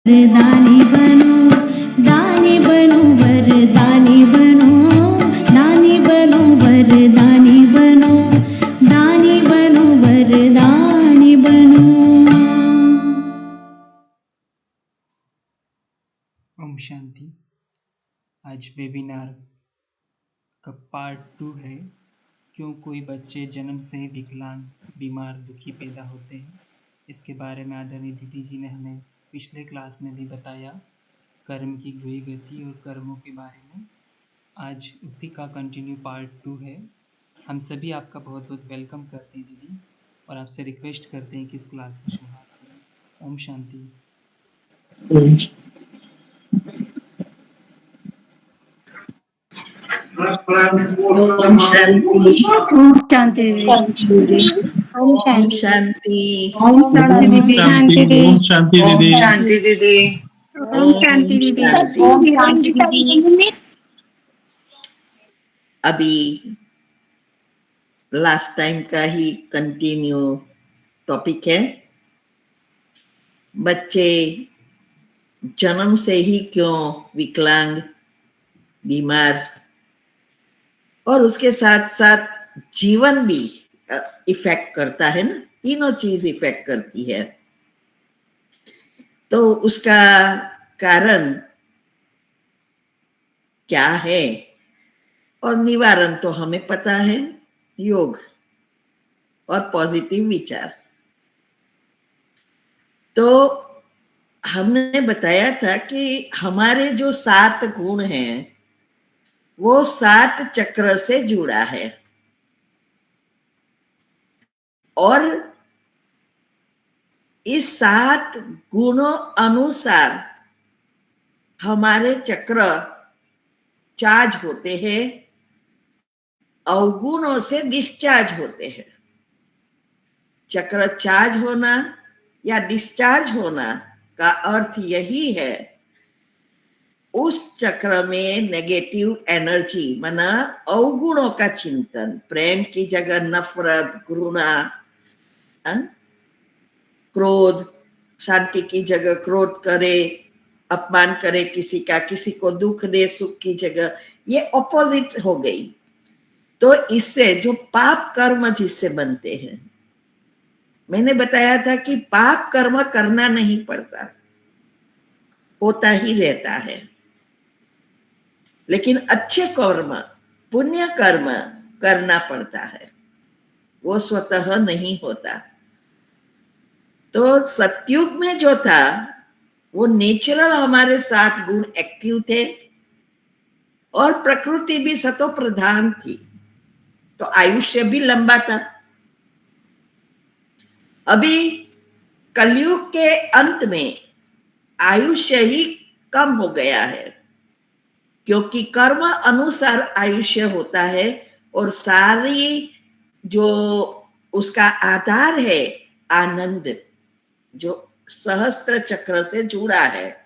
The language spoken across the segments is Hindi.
वरदानी बनो, दानी बनो, वरदानी बनो, दानी बनो, वरदानी बनो, दानी बनो, वरदानी बनो। ओम शांति। आज वेबिनार का पार्ट 2 है। क्यों कोई बच्चे जन्म से ही विकलांग, बीमार, दुखी पैदा होते हैं। इसके बारे में आदरणीय दीदी जी ने हमें पिछले क्लास में भी बताया, कर्म की गुई गति और कर्मों के बारे में। आज उसी का कंटिन्यू पार्ट 2 है। हम सभी आपका बहुत बहुत वेलकम करते हैं दीदी, और आपसे रिक्वेस्ट करते हैं कि इस क्लास को शुरुआत करें। ओम शांति। ओम शांति। ओम शांति। ओम शांति। ओम शांति दीदी। ओम शांति दीदी। ओम शांति दीदी। ओम शांति दीदी। ओम शांति दीदी। अभी लास्ट टाइम का ही कंटिन्यू टॉपिक है। बच्चे जन्म से ही क्यों विकलांग, बीमार, और उसके साथ साथ जीवन भी इफेक्ट करता है ना। तीनों चीज इफेक्ट करती है। तो उसका कारण क्या है और निवारण तो हमें पता है, योग और पॉजिटिव विचार। तो हमने बताया था कि हमारे जो 7 गुण हैं वो 7 चक्र से जुड़ा है, और इस 7 गुणों अनुसार हमारे चक्र चार्ज होते हैं, अवगुणों से डिस्चार्ज होते हैं। चक्र चार्ज होना या डिस्चार्ज होना का अर्थ यही है, उस चक्र में नेगेटिव एनर्जी माना अवगुणों का चिंतन, प्रेम की जगह नफरत, घृणा, क्रोध, शांति की जगह क्रोध करे, अपमान करे किसी का, किसी को दुख दे सुख की जगह, ये ऑपोजिट हो गई। तो इससे जो पाप कर्म जिससे बनते हैं, मैंने बताया था कि पाप कर्म करना नहीं पड़ता, होता ही रहता है। लेकिन अच्छे कर्म, पुण्य कर्म करना पड़ता है, वो स्वतः नहीं होता। तो सतयुग में जो था वो नेचुरल हमारे 7 गुण एक्टिव थे, और प्रकृति भी सतो प्रधान थी, तो आयुष्य भी लंबा था। अभी कलयुग के अंत में आयुष्य ही कम हो गया है, क्योंकि कर्म अनुसार आयुष्य होता है, और सारी जो उसका आधार है आनंद, जो सहस्त्र चक्र से जुड़ा है,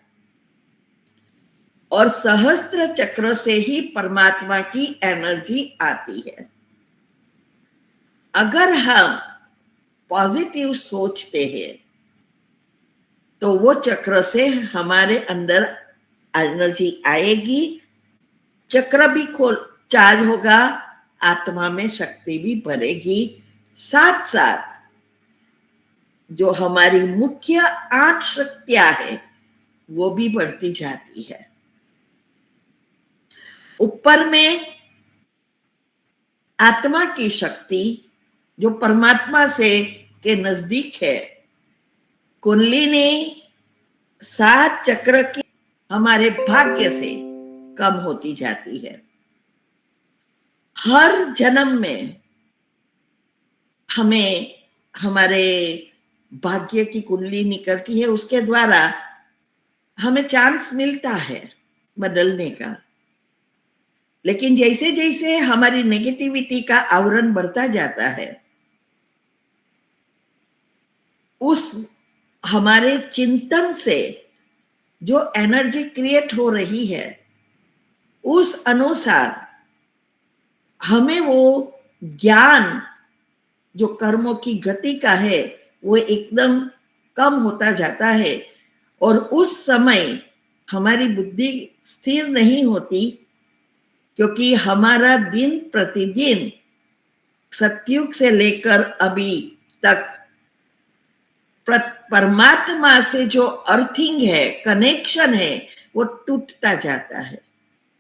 और सहस्त्र चक्र से ही परमात्मा की एनर्जी आती है। अगर हम पॉजिटिव सोचते हैं तो वो चक्र से हमारे अंदर एनर्जी आएगी, चक्र भी चार्ज होगा, आत्मा में शक्ति भी बढ़ेगी, साथ साथ जो हमारी मुख्य 8 शक्तियां है वो भी बढ़ती जाती है। ऊपर में आत्मा की शक्ति जो परमात्मा से के नजदीक है, कुंडलिनी 7 चक्र की हमारे भाग्य से कम होती जाती है। हर जन्म में हमें हमारे भाग्य की कुंडली निकलती है, उसके द्वारा हमें चांस मिलता है बदलने का। लेकिन जैसे जैसे हमारी नेगेटिविटी का आवरण बढ़ता जाता है, उस हमारे चिंतन से जो एनर्जी क्रिएट हो रही है, उस अनुसार हमें वो ज्ञान जो कर्मों की गति का है वो एकदम कम होता जाता है, और उस समय हमारी बुद्धि स्थिर नहीं होती, क्योंकि हमारा दिन प्रतिदिन सतयुग से लेकर अभी तक परमात्मा से जो अर्थिंग है, कनेक्शन है, वो टूटता जाता है।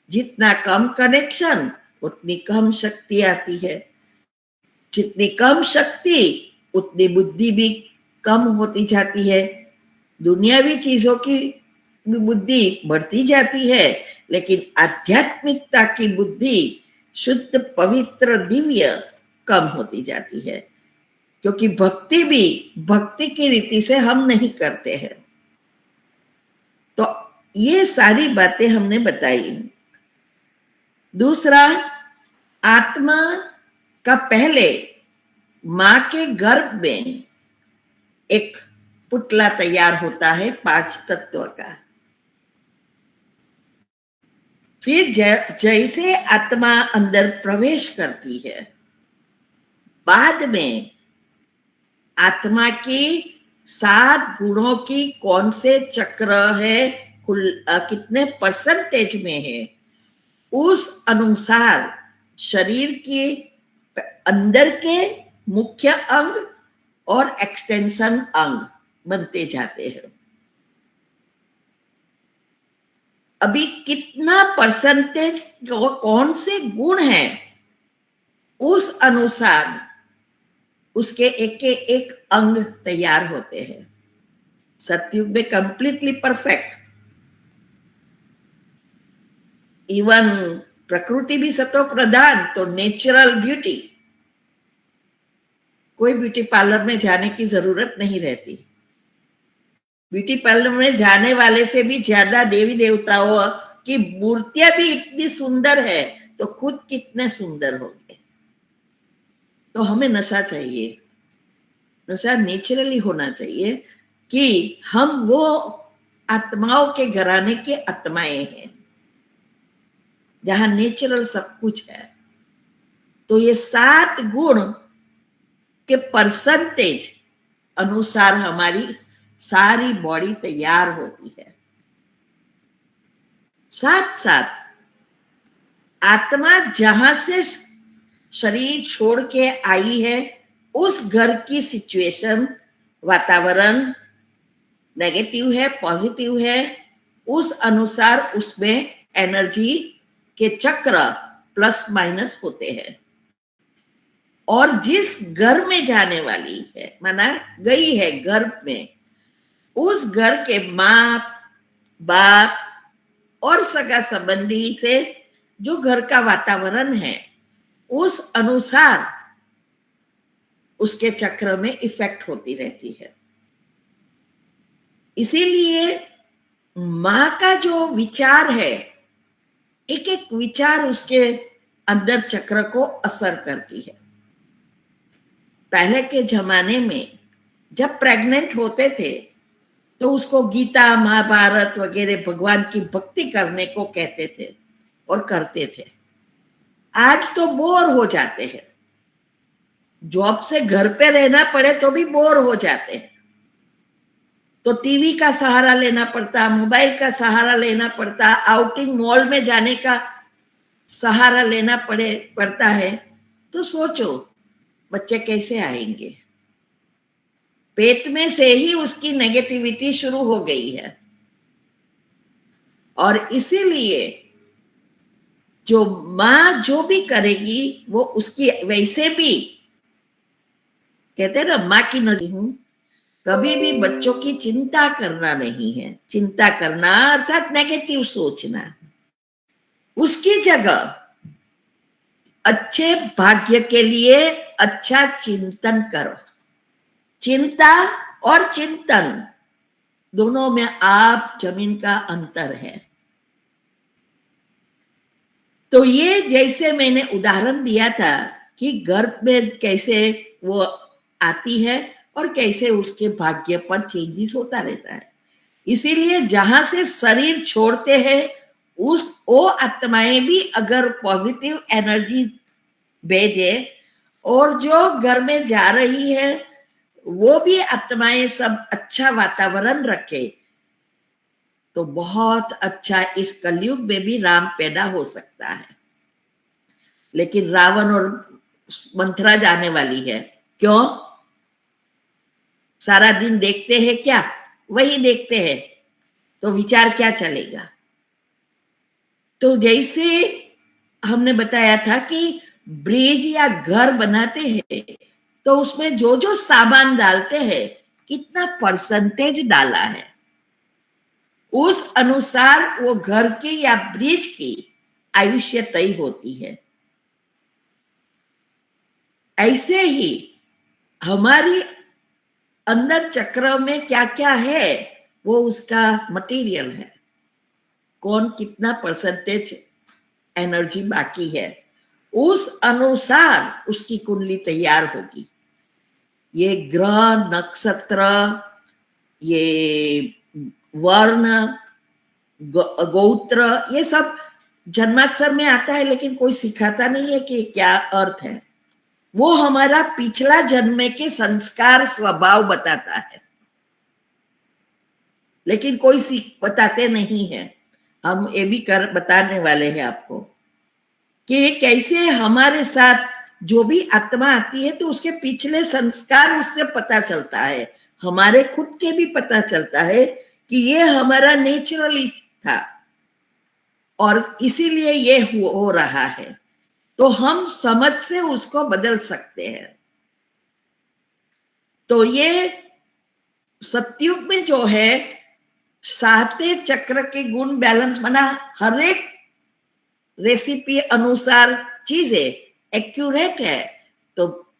जितना कम कनेक्शन उतनी कम शक्ति आती है, जितनी कम शक्ति उतनी बुद्धि भी कम होती जाती है। दुनियावी चीजों की बुद्धि बढ़ती जाती है, लेकिन आध्यात्मिकता की बुद्धि शुद्ध पवित्र दिव्य कम होती जाती है, क्योंकि भक्ति भी भक्ति की रीति से हम नहीं करते हैं। तो ये सारी बातें हमने बताई। दूसरा, आत्मा का पहले मां के गर्भ में एक पुतला तैयार होता है 5 तत्व का। फिर जैसे आत्मा अंदर प्रवेश करती है, बाद में आत्मा की 7 गुणों की कौन से चक्र है, कितने परसेंटेज में है, उस अनुसार शरीर के अंदर के मुख्य अंग और एक्सटेंशन अंग बनते जाते हैं। अभी कितना परसेंटेज कौन से गुण है, उस अनुसार उसके एक अंग तैयार होते हैं। सतयुग में कंप्लीटली परफेक्ट, इवन प्रकृति भी सतो प्रधान, तो नेचुरल ब्यूटी, कोई ब्यूटी पार्लर में जाने की जरूरत नहीं रहती। ब्यूटी पार्लर में जाने वाले से भी ज्यादा देवी देवताओं की मूर्तियां भी इतनी सुंदर है, तो खुद कितने सुंदर होंगे। तो हमें नशा चाहिए, नशा नेचुरली होना चाहिए कि हम वो आत्माओं के घराने के आत्माएं हैं, जहां नेचुरल सब कुछ है। तो ये 7 गुण के परसेंटेज अनुसार हमारी सारी बॉडी तैयार होती है। साथ साथ आत्मा जहां से शरीर छोड़ के आई है, उस घर की सिचुएशन, वातावरण नेगेटिव है, पॉजिटिव है, उस अनुसार उसमें एनर्जी के चक्र प्लस माइनस होते हैं। और जिस घर में जाने वाली है, माना गई है घर में, उस घर के माँ बाप और सगा संबंधी से जो घर का वातावरण है, उस अनुसार उसके चक्र में इफेक्ट होती रहती है। इसीलिए माँ का जो विचार है, एक एक विचार उसके अंदर चक्र को असर करती है। पहले के जमाने में जब प्रेग्नेंट होते थे, तो उसको गीता महाभारत वगैरह भगवान की भक्ति करने को कहते थे और करते थे। आज तो बोर हो जाते हैं, जॉब से घर पे रहना पड़े तो भी बोर हो जाते हैं, तो टीवी का सहारा लेना पड़ता, मोबाइल का सहारा लेना पड़ता, आउटिंग मॉल में जाने का सहारा लेना पड़ता है। तो सोचो बच्चे कैसे आएंगे। पेट में से ही उसकी नेगेटिविटी शुरू हो गई है। और इसीलिए जो माँ जो भी करेगी वो उसकी, वैसे भी कहते हैं ना, माँ की नदी हूं, कभी भी बच्चों की चिंता करना नहीं है। चिंता करना अर्थात नेगेटिव सोचना। उसकी जगह अच्छे भाग्य के लिए अच्छा चिंतन करो। चिंता और चिंतन दोनों में आप जमीन का अंतर है। तो ये जैसे मैंने उदाहरण दिया था कि गर्भ में कैसे वो आती है और कैसे उसके भाग्य पर चेंजेस होता रहता है। इसीलिए जहां से शरीर छोड़ते हैं, वो आत्माएं भी अगर पॉजिटिव एनर्जी भेजे, और जो घर में जा रही है वो भी आत्माएं सब अच्छा वातावरण रखे, तो बहुत अच्छा इस कलयुग में भी राम पैदा हो सकता है। लेकिन रावण और मंथरा जाने वाली है। क्यों? सारा दिन देखते हैं क्या? वही देखते हैं, तो विचार क्या चलेगा? तो जैसे हमने बताया था कि ब्रिज या घर बनाते हैं तो उसमें जो जो सामान डालते हैं, कितना परसेंटेज डाला है, उस अनुसार वो घर की या ब्रिज की आयुष्य तय होती है। ऐसे ही हमारी अंदर चक्र में क्या क्या है, वो उसका मटेरियल है। कौन कितना परसेंटेज एनर्जी बाकी है, उस अनुसार उसकी कुंडली तैयार होगी। ये ग्रह, नक्षत्र, ये वर्ण, गोत्र, ये सब जन्माक्षर में आता है, लेकिन कोई सिखाता नहीं है कि क्या अर्थ है। वो हमारा पिछला जन्म के संस्कार, स्वभाव बताता है, लेकिन कोई बताते नहीं है। हम ये भी बताने वाले हैं आपको कि कैसे हमारे साथ जो भी आत्मा आती है तो उसके पिछले संस्कार उससे पता चलता है, हमारे खुद के भी पता चलता है कि ये हमारा नेचुरली था और इसीलिए ये हो रहा है। तो हम समझ से उसको बदल सकते हैं। तो ये सतयुग में जो है, साते चक्र के गुण बैलेंस बना, हर एक रेसिपी अनुसार चीजें एक्यूरेट है, तो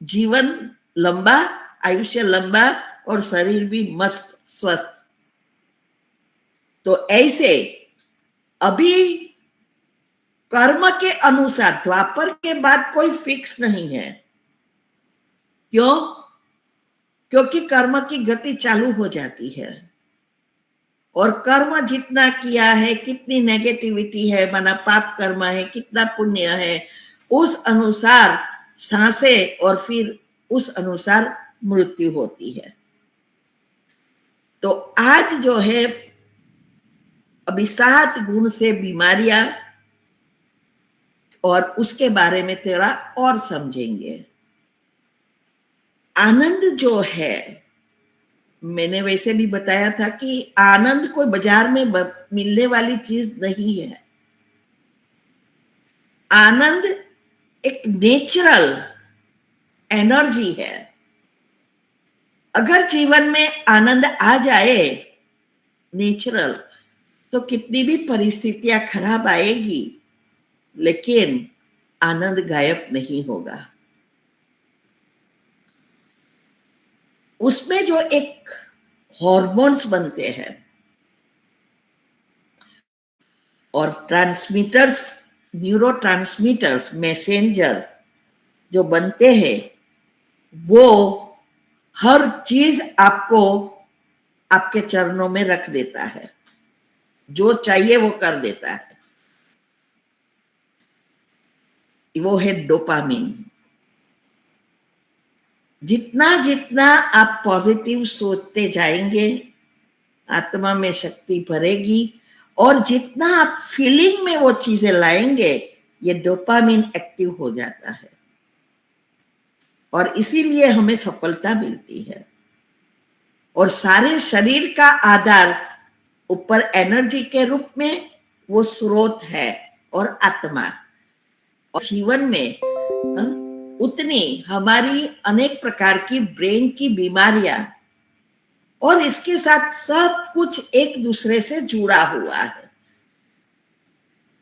जीवन लंबा, आयुष्य लंबा और शरीर भी मस्त स्वस्थ। तो ऐसे अभी कर्म के अनुसार द्वापर के बाद कोई फिक्स नहीं है। क्यों? क्योंकि कर्म की गति चालू हो जाती है और कर्म जितना किया है, कितनी नेगेटिविटी है, माना पाप कर्म है, कितना पुण्य है, उस अनुसार सांसें और फिर उस अनुसार मृत्यु होती है। तो आज जो है अभी 7 गुण से बीमारियां, और उसके बारे में थोड़ा और समझेंगे। आनंद जो है, मैंने वैसे भी बताया था कि आनंद कोई बाजार में मिलने वाली चीज नहीं है। आनंद एक नेचुरल एनर्जी है। अगर जीवन में आनंद आ जाए नेचुरल, तो कितनी भी परिस्थितियां खराब आएगी, लेकिन आनंद गायब नहीं होगा। उसमें जो एक हॉर्मोन्स बनते हैं और ट्रांसमीटर्स, न्यूरो ट्रांसमीटर्स, मैसेंजर जो बनते हैं, वो हर चीज आपको आपके चरणों में रख देता है, जो चाहिए वो कर देता है। वो है डोपामिन। जितना जितना आप पॉजिटिव सोचते जाएंगे, आत्मा में शक्ति भरेगी, और जितना आप फीलिंग में वो चीजें लाएंगे, ये डोपामिन एक्टिव हो जाता है और इसीलिए हमें सफलता मिलती है। और सारे शरीर का आधार ऊपर एनर्जी के रूप में वो स्रोत है और आत्मा। और जीवन में उतनी हमारी अनेक प्रकार की ब्रेन की बीमारियां, और इसके साथ सब कुछ एक दूसरे से जुड़ा हुआ है।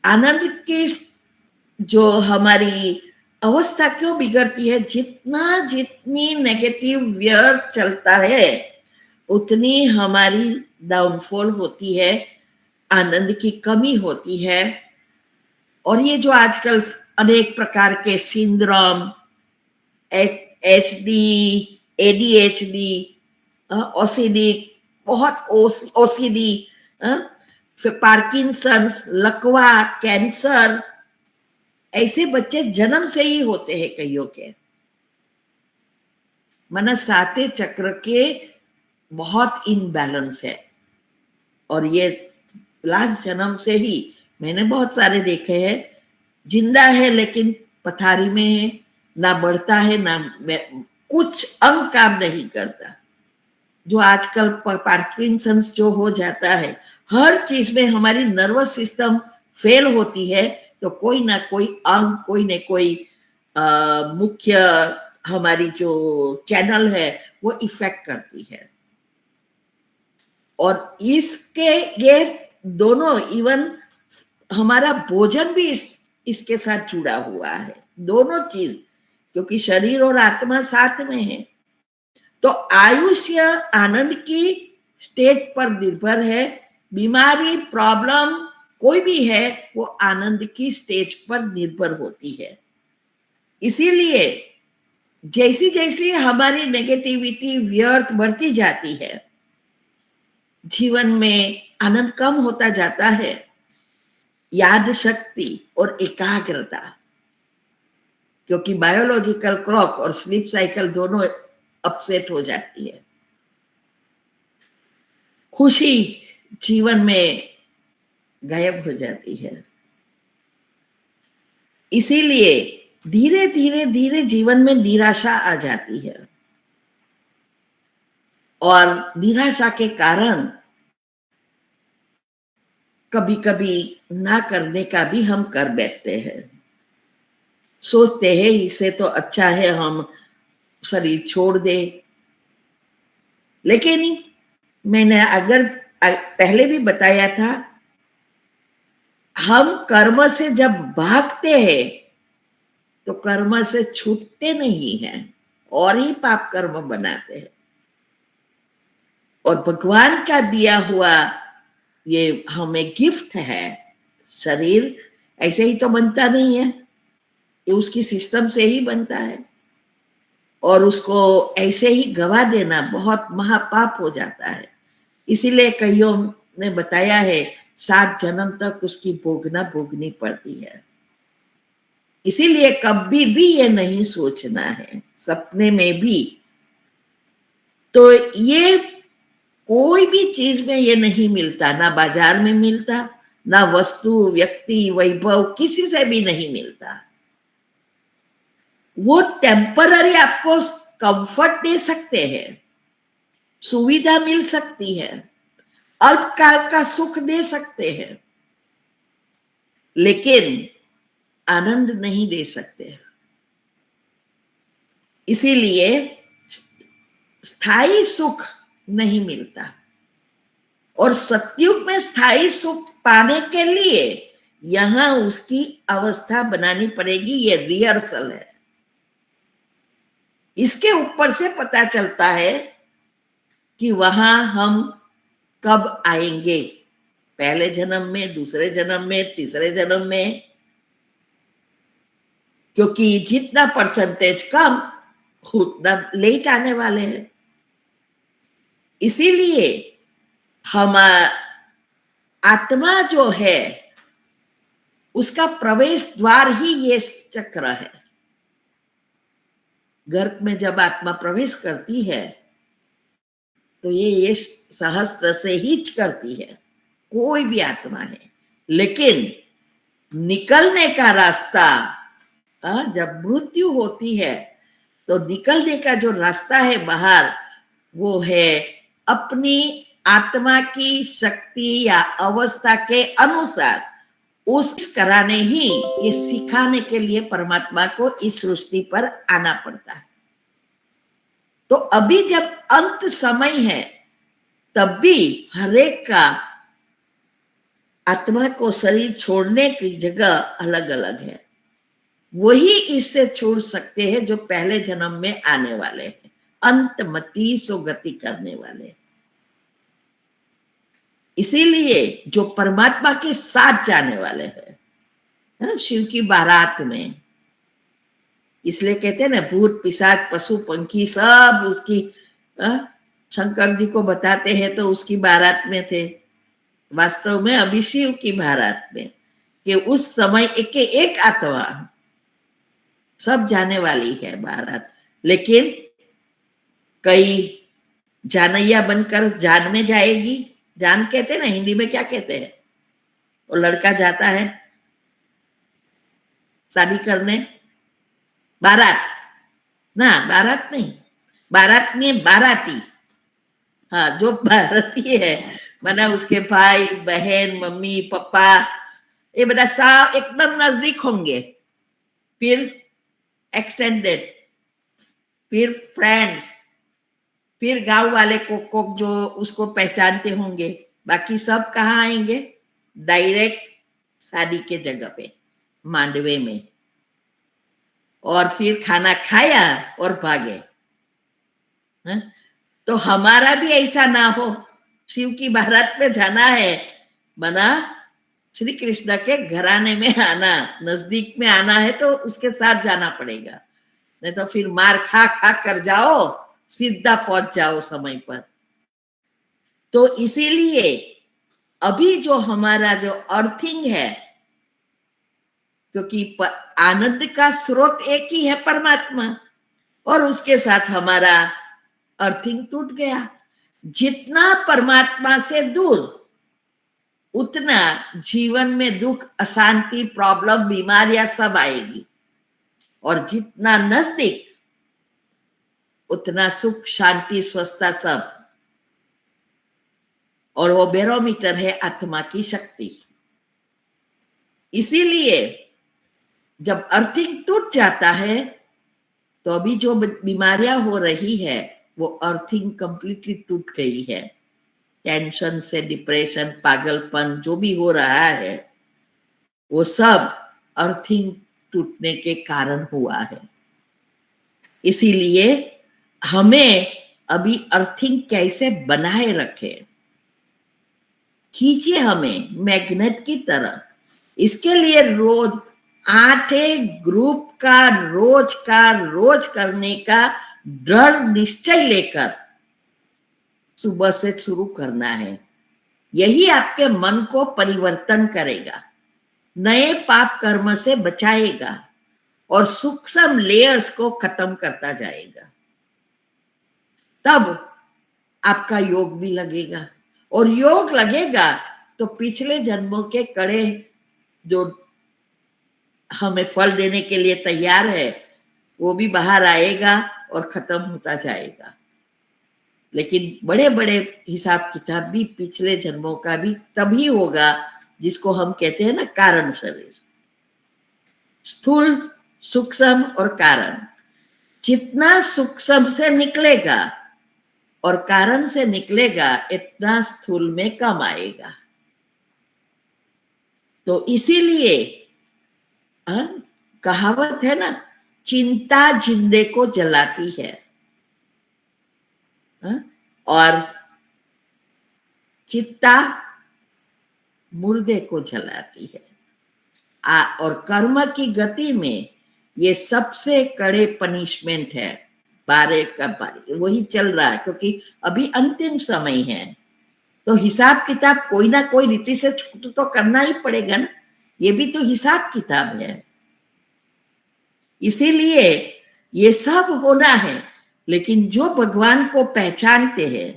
आनंद की जो हमारी अवस्था क्यों बिगड़ती है? जितनी नेगेटिव व्यर्थ चलता है, उतनी हमारी डाउनफॉल होती है, आनंद की कमी होती है। और ये जो आजकल अनेक प्रकार के सिंड्रोम, HD, ADHD, ओसीडी, बहुत ओसीडी, फिर पार्किंसंस, लकवा, कैंसर, ऐसे बच्चे जन्म से ही होते हैं कईयों के। माना साते चक्र के बहुत इनबैलेंस है। और ये लास्ट जन्म से ही मैंने बहुत सारे देखे हैं, जिंदा है लेकिन पथारी में है, ना बढ़ता है ना कुछ अंग काम नहीं करता। जो आजकल पार्किंसंस जो हो जाता है, हर चीज में हमारी नर्वस सिस्टम फेल होती है, तो कोई ना कोई अंग, कोई ना कोई मुख्य हमारी जो चैनल है वो इफेक्ट करती है। और इसके ये दोनों, इवन हमारा भोजन भी इसके साथ जुड़ा हुआ है, दोनों चीज, क्योंकि शरीर और आत्मा साथ में है। तो आयुष्य आनंद की स्टेज पर निर्भर है। बीमारी, प्रॉब्लम कोई भी है वो आनंद की स्टेज पर निर्भर होती है। इसीलिए जैसी जैसी हमारी नेगेटिविटी, व्यर्थ बढ़ती जाती है, जीवन में आनंद कम होता जाता है। याद शक्ति और एकाग्रता, क्योंकि बायोलॉजिकल क्लॉक और स्लीप साइकिल दोनों अपसेट हो जाती है। खुशी जीवन में गायब हो जाती है। इसीलिए धीरे धीरे धीरे जीवन में निराशा आ जाती है, और निराशा के कारण कभी कभी ना करने का भी हम कर बैठते हैं। सोचते हैं इससे तो अच्छा है हम शरीर छोड़ दे। लेकिन मैंने अगर पहले भी बताया था, हम कर्म से जब भागते हैं तो कर्म से छूटते नहीं हैं और ही पाप कर्म बनाते हैं। और भगवान का दिया हुआ ये हमें गिफ्ट है। शरीर ऐसे ही तो बनता नहीं है, ये उसकी सिस्टम से ही बनता है, और उसको ऐसे ही गवा देना बहुत महापाप हो जाता है। इसीलिए कईयों ने बताया है 7 जन्म तक उसकी भोगनी पड़ती है। इसीलिए कभी भी ये नहीं सोचना है, सपने में भी। तो ये कोई भी चीज में ये नहीं मिलता, ना बाजार में मिलता, ना वस्तु, व्यक्ति, वैभव किसी से भी नहीं मिलता। वो टेम्पररी आपको कंफर्ट दे सकते हैं, सुविधा मिल सकती है, अल्पकाल का सुख दे सकते हैं, लेकिन आनंद नहीं दे सकते। इसीलिए स्थायी सुख नहीं मिलता। और सतयुग में स्थायी सुख पाने के लिए यहां उसकी अवस्था बनानी पड़ेगी। ये रिहर्सल है। इसके ऊपर से पता चलता है कि वहां हम कब आएंगे, पहले जन्म में, दूसरे जन्म में, तीसरे जन्म में। क्योंकि जितना परसेंटेज कम उतना लेट आने वाले हैं। इसीलिए हम आत्मा जो है उसका प्रवेश द्वार ही ये चक्र है। गर्भ में जब आत्मा प्रवेश करती है तो ये सहस्त्र से ही करती है, कोई भी आत्मा है। लेकिन निकलने का रास्ता, जब मृत्यु होती है तो निकलने का जो रास्ता है बाहर, वो है अपनी आत्मा की शक्ति या अवस्था के अनुसार उस कराने ही, ये सिखाने के लिए परमात्मा को इस सृष्टि पर आना पड़ता है। तो अभी जब अंत समय है तब भी हरेक का आत्मा को शरीर छोड़ने की जगह अलग अलग है। वही इससे छोड़ सकते हैं जो पहले जन्म में आने वाले हैं, अंतमती सो गति करने वाले। इसीलिए जो परमात्मा के साथ जाने वाले हैं शिव की बारात में, इसलिए कहते हैं ना, भूत पिशाच पशु पंखी सब उसकी, शंकर जी को बताते हैं तो उसकी बारात में थे। वास्तव में अभी शिव की बारात में, कि उस समय एक एक आत्मा सब जाने वाली है बारात। लेकिन कई जानैया बनकर जान में जाएगी, जान कहते हैं ना, हिंदी में क्या कहते हैं? वो लड़का जाता है शादी करने, बारात ना, बारात नहीं, बारात में बाराती, हाँ, जो बाराती है माना उसके भाई बहन मम्मी पापा ये बड़ा सा एकदम नजदीक होंगे, फिर एक्सटेंडेड, फिर फ्रेंड्स, फिर गांव वाले को जो उसको पहचानते होंगे, बाकी सब कहाँ आएंगे? डायरेक्ट शादी के जगह पे, मांडवे में, और फिर खाना खाया और भागे। है? तो हमारा भी ऐसा ना हो, शिव की बारात में जाना है, बना श्री कृष्ण के घराने में आना, नजदीक में आना है तो उसके साथ जाना पड़ेगा, नहीं तो फिर मार खा खा कर जाओ, सीधा पहुंच जाओ समय पर। तो इसीलिए अभी जो हमारा जो अर्थिंग है, क्योंकि आनंद का स्रोत एक ही है परमात्मा, और उसके साथ हमारा अर्थिंग टूट गया। जितना परमात्मा से दूर उतना जीवन में दुख, अशांति, प्रॉब्लम, बीमारियां सब आएगी, और जितना नजदीक उतना सुख, शांति, स्वस्थता सब। और वो बैरोमीटर है आत्मा की शक्ति। इसीलिए जब अर्थिंग टूट जाता है तो अभी जो बीमारियां हो रही है वो अर्थिंग कंप्लीटली टूट गई है। टेंशन से डिप्रेशन, पागलपन जो भी हो रहा है वो सब अर्थिंग टूटने के कारण हुआ है। इसीलिए हमें अभी अर्थिंग कैसे बनाए रखे, खींचे हमें मैग्नेट की तरह। इसके लिए रोज 8 ग्रुप का रोज करने का दृढ़ निश्चय लेकर सुबह से शुरू करना है। यही आपके मन को परिवर्तन करेगा, नए पाप कर्म से बचाएगा और सूक्ष्म लेयर्स को खत्म करता जाएगा। तब आपका योग भी लगेगा, और योग लगेगा तो पिछले जन्मों के कड़े जो हमें फल देने के लिए तैयार है वो भी बाहर आएगा और खत्म होता जाएगा। लेकिन बड़े बड़े हिसाब किताब भी पिछले जन्मों का भी तभी होगा जिसको हम कहते हैं ना कारण शरीर, स्थूल, सूक्ष्म और कारण। जितना सूक्ष्म से निकलेगा और कारण से निकलेगा इतना स्थूल में कम आएगा। तो इसीलिए कहावत है ना, चिंता जिंदे को जलाती है, और चित्ता मुर्दे को जलाती है। और कर्म की गति में ये सबसे कड़े पनिशमेंट है। 12 का 12 वही चल रहा है, क्योंकि अभी अंतिम समय है तो हिसाब किताब कोई ना कोई रीति से छूट तो करना ही पड़ेगा ना, ये भी तो हिसाब किताब है। इसीलिए ये सब होना है। लेकिन जो भगवान को पहचानते हैं,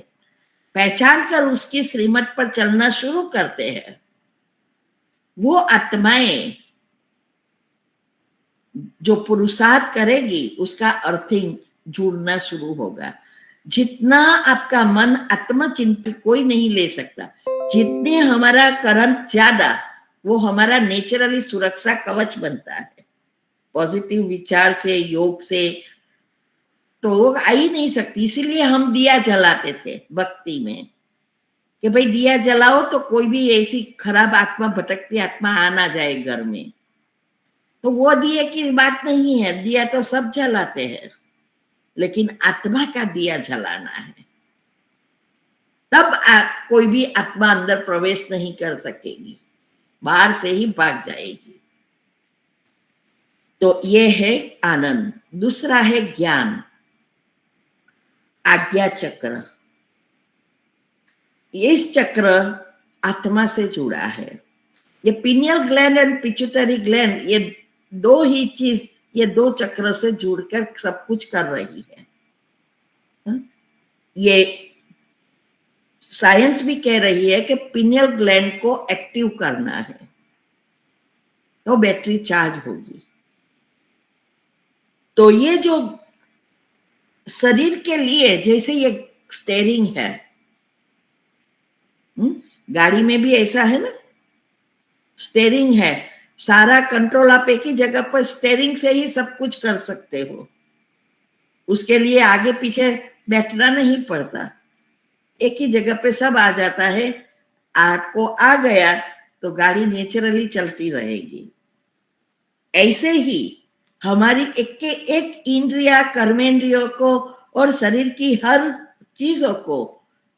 पहचान कर उसकी श्रीमत पर चलना शुरू करते हैं, वो आत्माएं जो पुरुषार्थ करेगी उसका अर्थिंग जुड़ना शुरू होगा। जितना आपका मन आत्मचिंतन कोई नहीं ले सकता, जितने हमारा करंट ज्यादा वो हमारा नेचुरली सुरक्षा कवच बनता है। पॉजिटिव विचार से, योग से तो आ ही नहीं सकती। इसीलिए हम दिया जलाते थे भक्ति में कि भाई दिया जलाओ तो कोई भी ऐसी खराब आत्मा, भटकती आत्मा आ ना जाए घर में। तो वो दिए की बात नहीं है, दिया तो सब जलाते हैं, लेकिन आत्मा का दिया जलाना है। तब कोई भी आत्मा अंदर प्रवेश नहीं कर सकेगी, बाहर से ही भाग जाएगी। तो ये है आनंद। दूसरा है ज्ञान, आज्ञा चक्र। इस चक्र आत्मा से जुड़ा है। ये pineal gland and pituitary gland, ये दो ही चीज, ये दो चक्र से जुड़कर सब कुछ कर रही है। ये साइंस भी कह रही है कि पिनियल ग्लैंड को एक्टिव करना है तो बैटरी चार्ज होगी। तो ये जो शरीर के लिए जैसे ये स्टेयरिंग है, गाड़ी में भी ऐसा है ना, स्टेयरिंग है, सारा कंट्रोल आप एक ही जगह पर स्टेयरिंग से ही सब कुछ कर सकते हो, उसके लिए आगे पीछे बैठना नहीं पड़ता, एक ही जगह पे सब आ जाता है। आपको आ गया तो गाड़ी नेचुरली चलती रहेगी। ऐसे ही हमारी एक के एक इंद्रिया कर्मेंद्रियों को और शरीर की हर चीजों को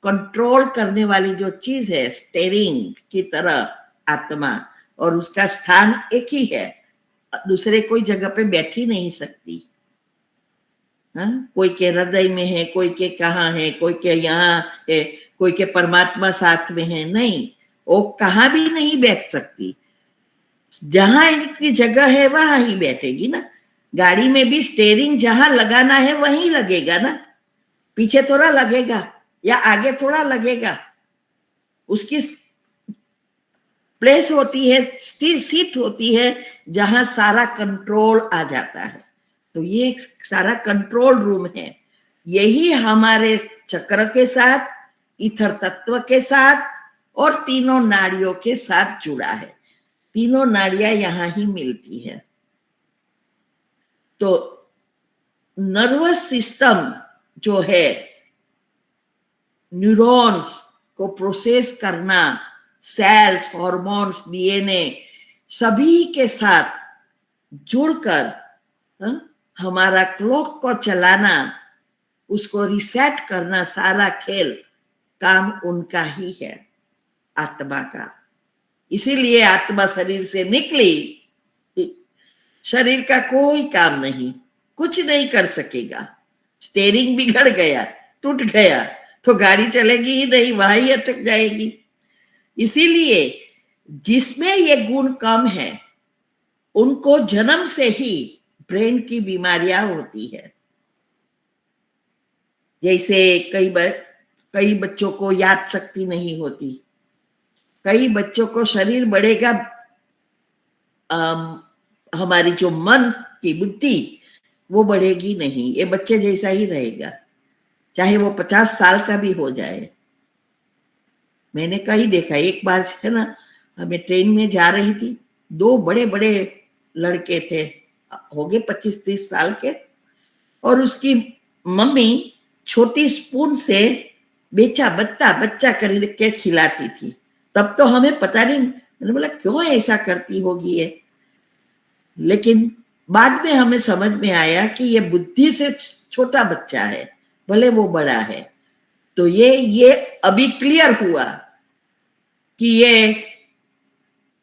कंट्रोल करने वाली जो चीज है स्टेयरिंग की तरह आत्मा, और उसका स्थान एक ही है, दूसरे कोई जगह पे बैठ ही नहीं सकती। कोई के हृदय में है, कोई के कहाँ है, कोई के यहाँ है, कोई के परमात्मा साथ में है, नहीं, वो कहाँ भी नहीं बैठ सकती। जहां इनकी जगह है वहां ही बैठेगी ना। गाड़ी में भी स्टेयरिंग जहां लगाना है वहीं लगेगा ना, पीछे थोड़ा लगेगा या आगे थोड़ा लगेगा। उसकी प्लेस होती है, सीट होती है जहां सारा कंट्रोल आ जाता है। तो ये सारा कंट्रोल रूम है। यही हमारे चक्र के साथ, ईथर तत्व के साथ और तीनों नाड़ियों के साथ जुड़ा है। तीनों नाड़ियां यहां ही मिलती है। तो नर्वस सिस्टम जो है, न्यूरॉन्स को प्रोसेस करना, सेल्स, हॉर्मोन्स, डीएनए सभी के साथ जुड़कर हमारा क्लॉक को चलाना, उसको रिसेट करना, सारा खेल काम उनका ही है, आत्मा का। इसीलिए आत्मा शरीर से निकली, शरीर का कोई काम नहीं, कुछ नहीं कर सकेगा। स्टेयरिंग बिगड़ गया, टूट गया तो गाड़ी चलेगी ही नहीं, वहां ही अटक जाएगी। इसीलिए जिसमें ये गुण कम है उनको जन्म से ही ब्रेन की बीमारियां होती है। जैसे कई बच्चों को याद शक्ति नहीं होती, कई बच्चों को शरीर बढ़ेगा, हमारी जो मन की बुद्धि वो बढ़ेगी नहीं, ये बच्चे जैसा ही रहेगा, चाहे वो 50 साल का भी हो जाए। मैंने कहीं देखा, एक बार है ना, हमें ट्रेन में जा रही थी, 2 बड़े बड़े लड़के थे, हो गए 25-30 साल के, और उसकी मम्मी छोटी स्पून से बच्चा करके खिलाती थी। तब तो हमें पता नहीं, मैंने बोला क्यों ऐसा करती होगी ये, लेकिन बाद में हमें समझ में आया कि ये बुद्धि से छोटा बच्चा है, भले वो बड़ा है। तो ये अभी क्लियर हुआ कि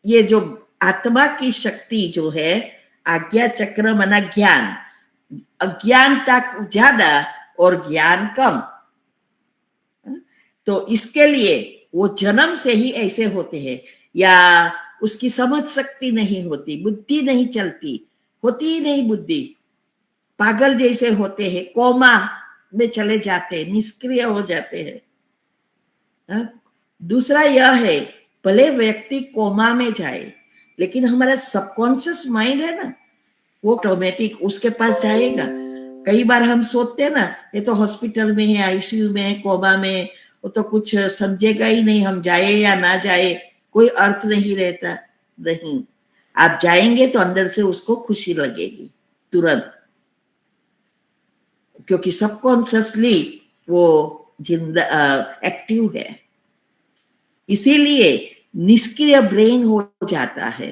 ये जो आत्मा की शक्ति जो है, आज्ञा चक्र मना ज्ञान, अज्ञानता ज्यादा और ज्ञान कम, तो इसके लिए वो जन्म से ही ऐसे होते हैं, या उसकी समझ शक्ति नहीं होती, बुद्धि नहीं चलती, होती ही नहीं बुद्धि, पागल जैसे होते हैं, कोमा में चले जाते हैं, निष्क्रिय हो जाते हैं। दूसरा यह है, भले व्यक्ति कोमा में जाए, लेकिन हमारा सबकॉन्शियस माइंड है ना, वो ऑटोमेटिक उसके पास जाएगा। कई बार हम सोचते हैं ना, ये तो हॉस्पिटल में है, आईसीयू में है, कोमा में, वो तो कुछ समझेगा ही नहीं, हम जाए या ना जाए कोई अर्थ नहीं रहता। नहीं, आप जाएंगे तो अंदर से उसको खुशी लगेगी तुरंत, क्योंकि सबकॉन्शियसली वो जिंदा एक्टिव है। इसीलिए निष्क्रिय ब्रेन हो जाता है।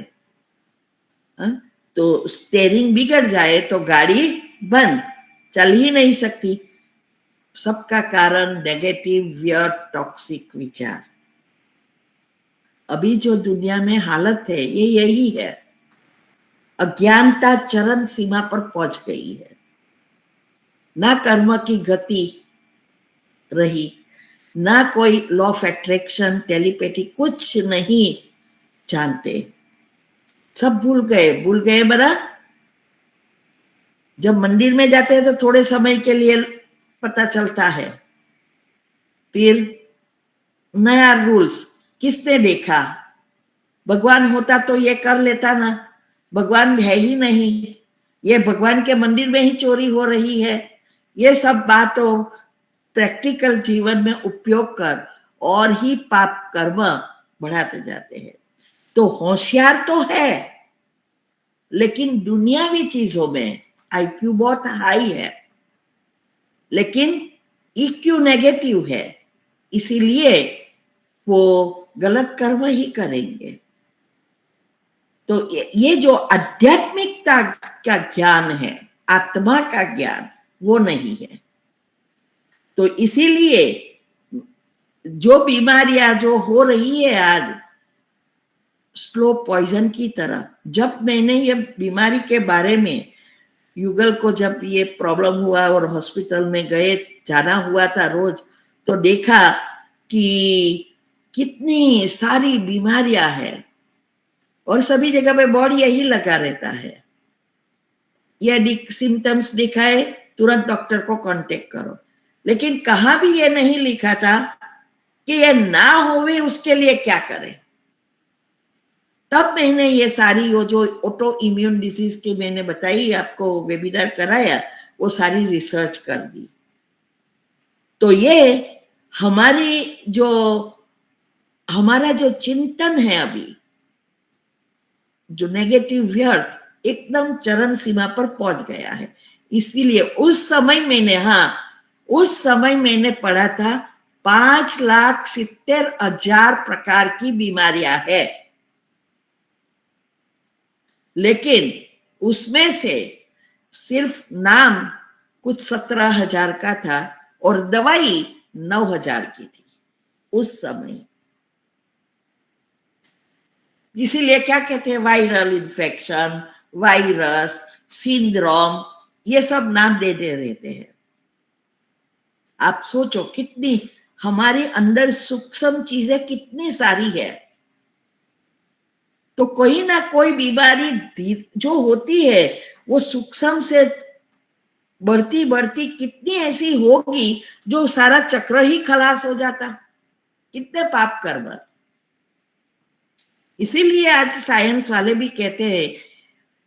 तो स्टेयरिंग बिगड़ जाए तो गाड़ी बंद, चल ही नहीं सकती। सबका कारण नेगेटिव, वियर्ड, टॉक्सिक विचार। अभी जो दुनिया में हालत है ये यही है, अज्ञानता चरम सीमा पर पहुंच गई है, ना कर्म की गति रही, ना कोई लॉ ऑफ अट्रैक्शन, टेलीपैथी, कुछ नहीं जानते, सब भूल गए बड़ा। जब मंदिर में जाते हैं तो थोड़े समय के लिए पता चलता है, फिर नया रूल्स किसने देखा? भगवान होता तो ये कर लेता ना, भगवान है ही नहीं, ये भगवान के मंदिर में ही चोरी हो रही है। ये सब बातों प्रैक्टिकल जीवन में उपयोग कर और ही पाप कर्म बढ़ाते जाते हैं। तो होशियार तो है, लेकिन दुनियावी चीजों में आईक्यू बहुत हाई है, लेकिन ईक्यू नेगेटिव है, इसीलिए वो गलत कर्म ही करेंगे। तो ये जो आध्यात्मिकता का ज्ञान है, आत्मा का ज्ञान, वो नहीं है। तो इसीलिए जो बीमारियां जो हो रही है आज स्लो पॉइजन की तरह, जब मैंने ये बीमारी के बारे में युगल को जब ये प्रॉब्लम हुआ और हॉस्पिटल में गए, जाना हुआ था रोज, तो देखा कि कितनी सारी बीमारियां हैं और सभी जगह पे बोर्ड यही लगा रहता है, ये सिम्टम्स दिखाए तुरंत डॉक्टर को कांटेक्ट करो। लेकिन कहाँ भी ये नहीं लिखा था कि ये ना होवे उसके लिए क्या करें। तब मैंने ये सारी वो जो ऑटो इम्यून डिजीज की मैंने बताई आपको, वेबिनार कराया, वो सारी रिसर्च कर दी। तो ये हमारा जो चिंतन है अभी, जो नेगेटिव व्यर्थ एकदम चरम सीमा पर पहुंच गया है। इसीलिए उस समय मैंने पढ़ा था 5,70,000 प्रकार की बीमारियां है, लेकिन उसमें से सिर्फ नाम कुछ 17,000 का था और दवाई 9,000 की थी उस समय। इसीलिए क्या कहते हैं, वायरल इन्फेक्शन, वायरस, सिंड्रोम, ये सब नाम देते रहते हैं। आप सोचो कितनी हमारे अंदर सूक्ष्म चीजें कितनी सारी है। तो कोई ना कोई बीमारी जो होती है वो सूक्ष्म से बढ़ती बढ़ती कितनी ऐसी होगी जो सारा चक्र ही खलास हो जाता। कितने पाप कर्म। इसीलिए आज साइंस वाले भी कहते हैं,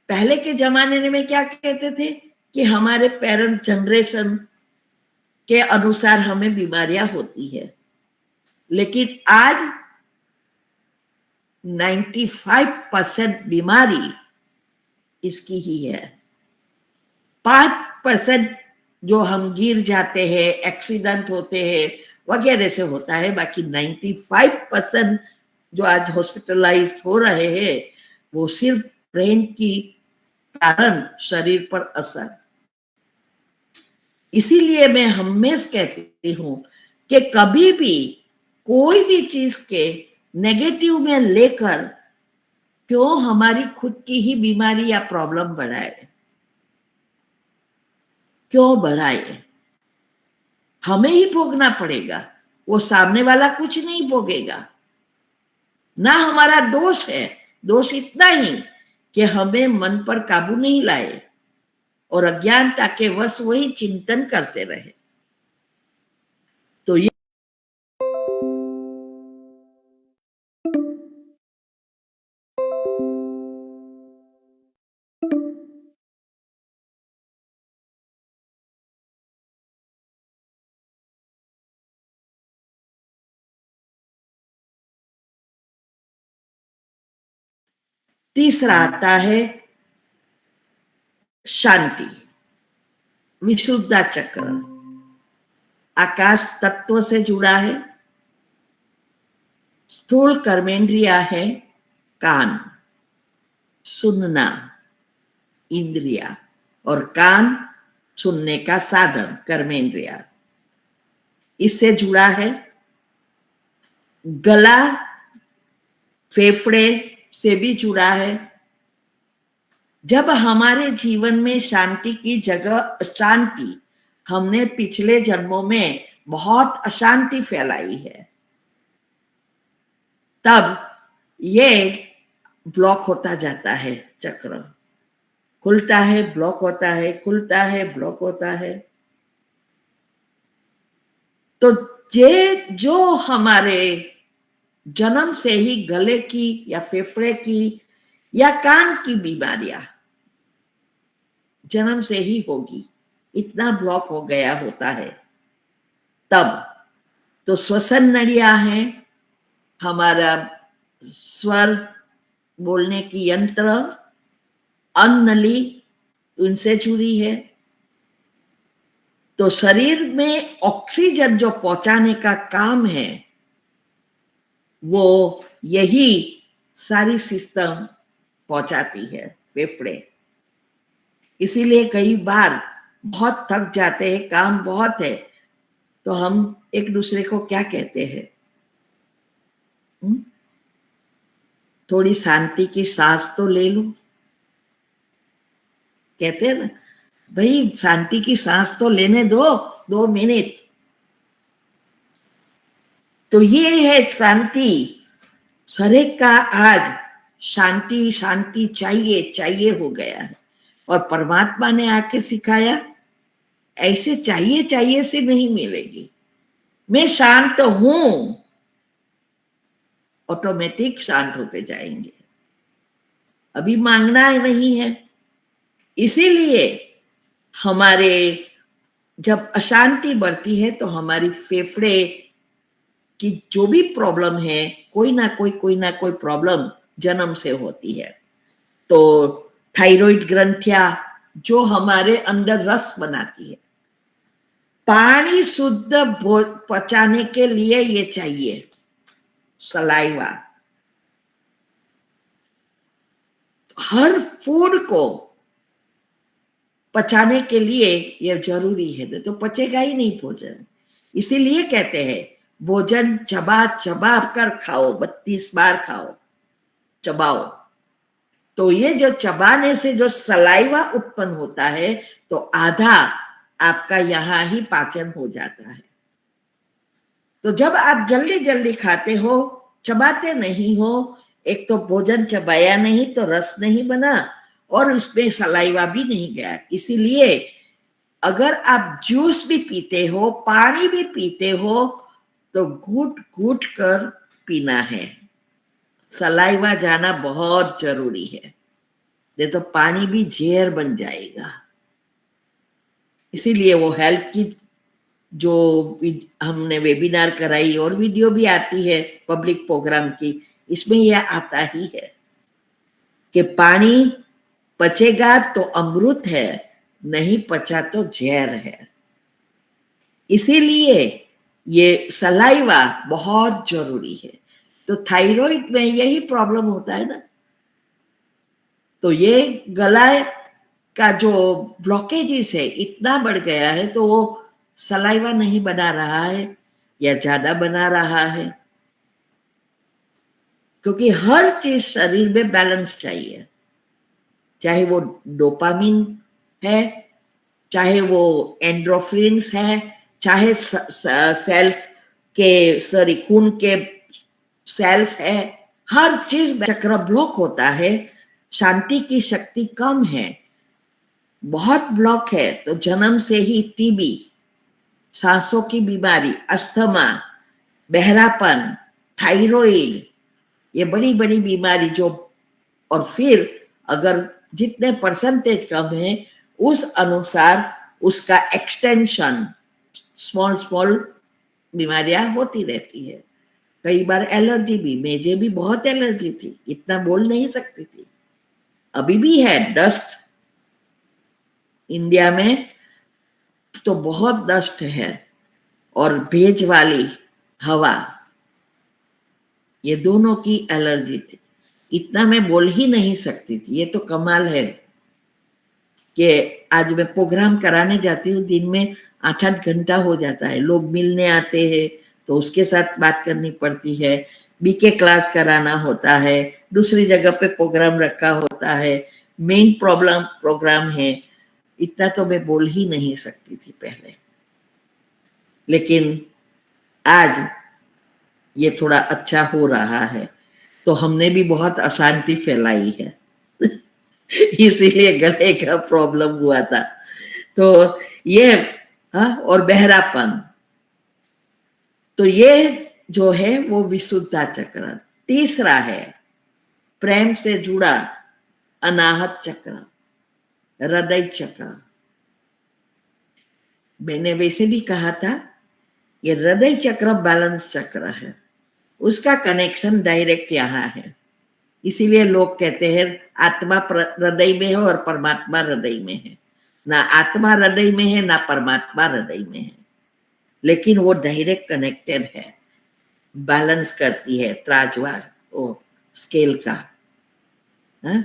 पहले के जमाने में क्या कहते थे कि हमारे पेरेंट्स जनरेशन के अनुसार हमें बीमारियां होती है, लेकिन आज 95% बीमारी इसकी ही है। 5% जो हम गिर जाते हैं, एक्सीडेंट होते हैं वगैरह से होता है, बाकी 95% जो आज हॉस्पिटलाइज हो रहे हैं वो सिर्फ ब्रेन की कारण शरीर पर असर। इसीलिए मैं हमेशा कहती हूं कि कभी भी कोई भी चीज के नेगेटिव में लेकर क्यों हमारी खुद की ही बीमारी या प्रॉब्लम बढ़ाए, क्यों बढ़ाए? हमें ही भोगना पड़ेगा, वो सामने वाला कुछ नहीं भोगेगा ना। हमारा दोष है, दोष इतना ही कि हमें मन पर काबू नहीं लाए और अज्ञानता के वश वही चिंतन करते रहे। तो ये तीसरा आता है शांति, विशुद्धा चक्र। आकाश तत्व से जुड़ा है। स्थूल कर्मेंद्रिया है कान, सुनना इंद्रिया, और कान सुनने का साधन कर्मेंद्रिया, इससे जुड़ा है। गला फेफड़े से भी जुड़ा है। जब हमारे जीवन में शांति की जगह अशांति, हमने पिछले जन्मों में बहुत अशांति फैलाई है, तब ये ब्लॉक होता जाता है। चक्र खुलता है, ब्लॉक होता है, खुलता है, ब्लॉक होता है। तो जो हमारे जन्म से ही गले की या फेफड़े की या कान की बीमारियां जन्म से ही होगी, इतना ब्लॉक हो गया होता है। तब तो श्वसन नलियां है, हमारा स्वर बोलने की यंत्र, अन्ननली उनसे जुड़ी है। तो शरीर में ऑक्सीजन जो पहुंचाने का काम है वो यही सारी सिस्टम पहुंचाती है, फेफड़े। इसीलिए कई बार बहुत थक जाते हैं, काम बहुत है, तो हम एक दूसरे को क्या कहते हैं? थोड़ी शांति की सांस तो ले लो, कहते हैं ना, भाई शांति की सांस तो लेने दो 2 मिनट। तो ये है शांति। शरीर का आज शांति शांति चाहिए चाहिए हो गया है, और परमात्मा ने आके सिखाया ऐसे चाहिए चाहिए से नहीं मिलेगी। मैं शांत हूं, ऑटोमेटिक शांत होते जाएंगे। अभी मांगना नहीं है। इसीलिए हमारे जब अशांति बढ़ती है तो हमारी फेफड़े की जो भी प्रॉब्लम है, कोई ना कोई प्रॉब्लम जन्म से होती है। तो थायराइड ग्रंथियां जो हमारे अंदर रस बनाती है, पानी शुद्ध पचाने के लिए ये चाहिए सलाइवा। हर फूड को पचाने के लिए ये जरूरी है, तो पचेगा ही नहीं भोजन। इसीलिए कहते हैं भोजन चबा चबा कर खाओ, 32 बार खाओ, चबाओ। तो ये जो चबाने से जो सलाइवा उत्पन्न होता है, तो आधा आपका यहां ही पाचन हो जाता है। तो जब आप जल्दी जल्दी खाते हो, चबाते नहीं हो, एक तो भोजन चबाया नहीं तो रस नहीं बना, और उसमें सलाइवा भी नहीं गया। इसीलिए अगर आप जूस भी पीते हो, पानी भी पीते हो, तो घूट घूट कर पीना है। सलाइवा जाना बहुत जरूरी है, नहीं तो पानी भी जहर बन जाएगा। इसीलिए वो हेल्थ की जो हमने वेबिनार कराई और वीडियो भी आती है पब्लिक प्रोग्राम की, इसमें यह आता ही है कि पानी पचेगा तो अमृत है, नहीं पचा तो जहर है। इसीलिए ये सलाइवा बहुत जरूरी है। तो थायराइड में यही प्रॉब्लम होता है ना, तो ये गला का जो ब्लॉकेजेस है इतना बढ़ गया है, तो वो सलाइवा नहीं बना रहा है या ज्यादा बना रहा है। क्योंकि हर चीज शरीर में बैलेंस चाहिए, चाहे वो डोपामिन है, चाहे वो एंड्रोफिन्स है, चाहे सेल्स के खून के सेल्स है, हर चीज में चक्र ब्लॉक होता है। शांति की शक्ति कम है, बहुत ब्लॉक है, तो जन्म से ही टीबी, सांसों की बीमारी, अस्थमा, बहरापन, थायराइड, ये बड़ी बड़ी बीमारी जो, और फिर अगर जितने परसेंटेज कम है उस अनुसार उसका एक्सटेंशन, स्मॉल स्मॉल बीमारियां होती रहती है। कई बार एलर्जी भी, मुझे भी बहुत एलर्जी थी, इतना बोल नहीं सकती थी, अभी भी है। डस्ट इंडिया में तो बहुत डस्ट है, और भेज वाली हवा, ये दोनों की एलर्जी थी, इतना मैं बोल ही नहीं सकती थी। ये तो कमाल है कि आज मैं प्रोग्राम कराने जाती हूँ, दिन में 8-8 घंटा हो जाता है। लोग मिलने आते हैं तो उसके साथ बात करनी पड़ती है, बीके क्लास कराना होता है, दूसरी जगह पे प्रोग्राम रखा होता है, मेन प्रोग्राम है, इतना तो मैं बोल ही नहीं सकती थी पहले। लेकिन आज ये थोड़ा अच्छा हो रहा है, तो हमने भी बहुत अशांति फैलाई है इसीलिए गले का प्रॉब्लम हुआ था। तो ये और बहरापन, तो ये जो है वो विशुद्धा चक्र। तीसरा है प्रेम से जुड़ा अनाहत चक्र, हृदय चक्र। मैंने वैसे भी कहा था ये हृदय चक्र बैलेंस चक्र है, उसका कनेक्शन डायरेक्ट यहाँ है। इसीलिए लोग कहते हैं आत्मा हृदय में है और परमात्मा हृदय में है। ना आत्मा हृदय में है ना परमात्मा हृदय में है, लेकिन वो डायरेक्ट कनेक्टेड है, बैलेंस करती है त्राजवा ओ स्केल का। हा?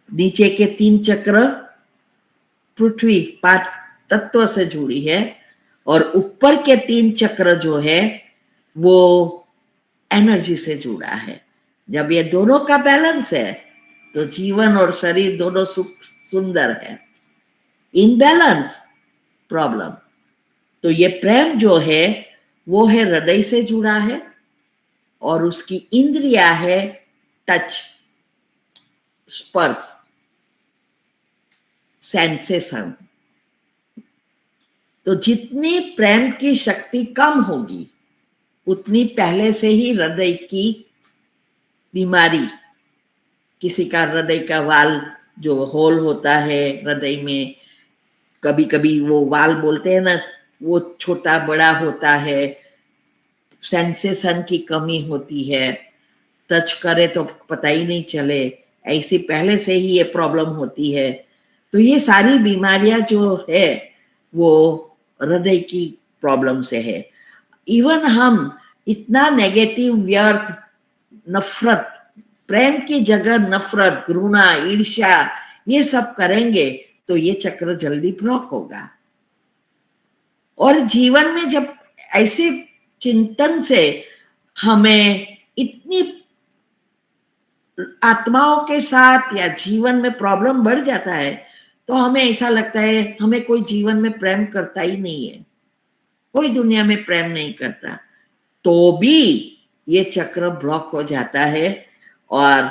नीचे के 3 चक्र पृथ्वी 5 तत्व से जुड़ी है और ऊपर के 3 चक्र जो है वो एनर्जी से जुड़ा है। जब ये दोनों का बैलेंस है तो जीवन और शरीर दोनों सुंदर है। Imbalance problem. तो ये प्रेम जो है वो है हृदय से जुड़ा है और उसकी इंद्रिया है टच, स्पर्श, सेंसेशन। तो जितनी प्रेम की शक्ति कम होगी उतनी पहले से ही हृदय की बीमारी, किसी का हृदय का वाल जो होल होता है हृदय में, कभी कभी वो वाल बोलते हैं ना, वो छोटा बड़ा होता है, सेंसेशन की कमी होती है, टच करे तो पता ही नहीं चले, ऐसी पहले से ही ये प्रॉब्लम होती है। तो ये सारी बीमारियां जो है वो हृदय की प्रॉब्लम से है। इवन हम इतना नेगेटिव व्यर्थ नफरत, प्रेम की जगह नफरत, घृणा, ईर्ष्या ये सब करेंगे तो ये चक्र जल्दी ब्लॉक होगा। और जीवन में जब ऐसे चिंतन से हमें इतनी आत्माओं के साथ या जीवन में प्रॉब्लम बढ़ जाता है तो हमें ऐसा लगता है हमें कोई जीवन में प्रेम करता ही नहीं है, कोई दुनिया में प्रेम नहीं करता। तो भी ये चक्र ब्लॉक हो जाता है और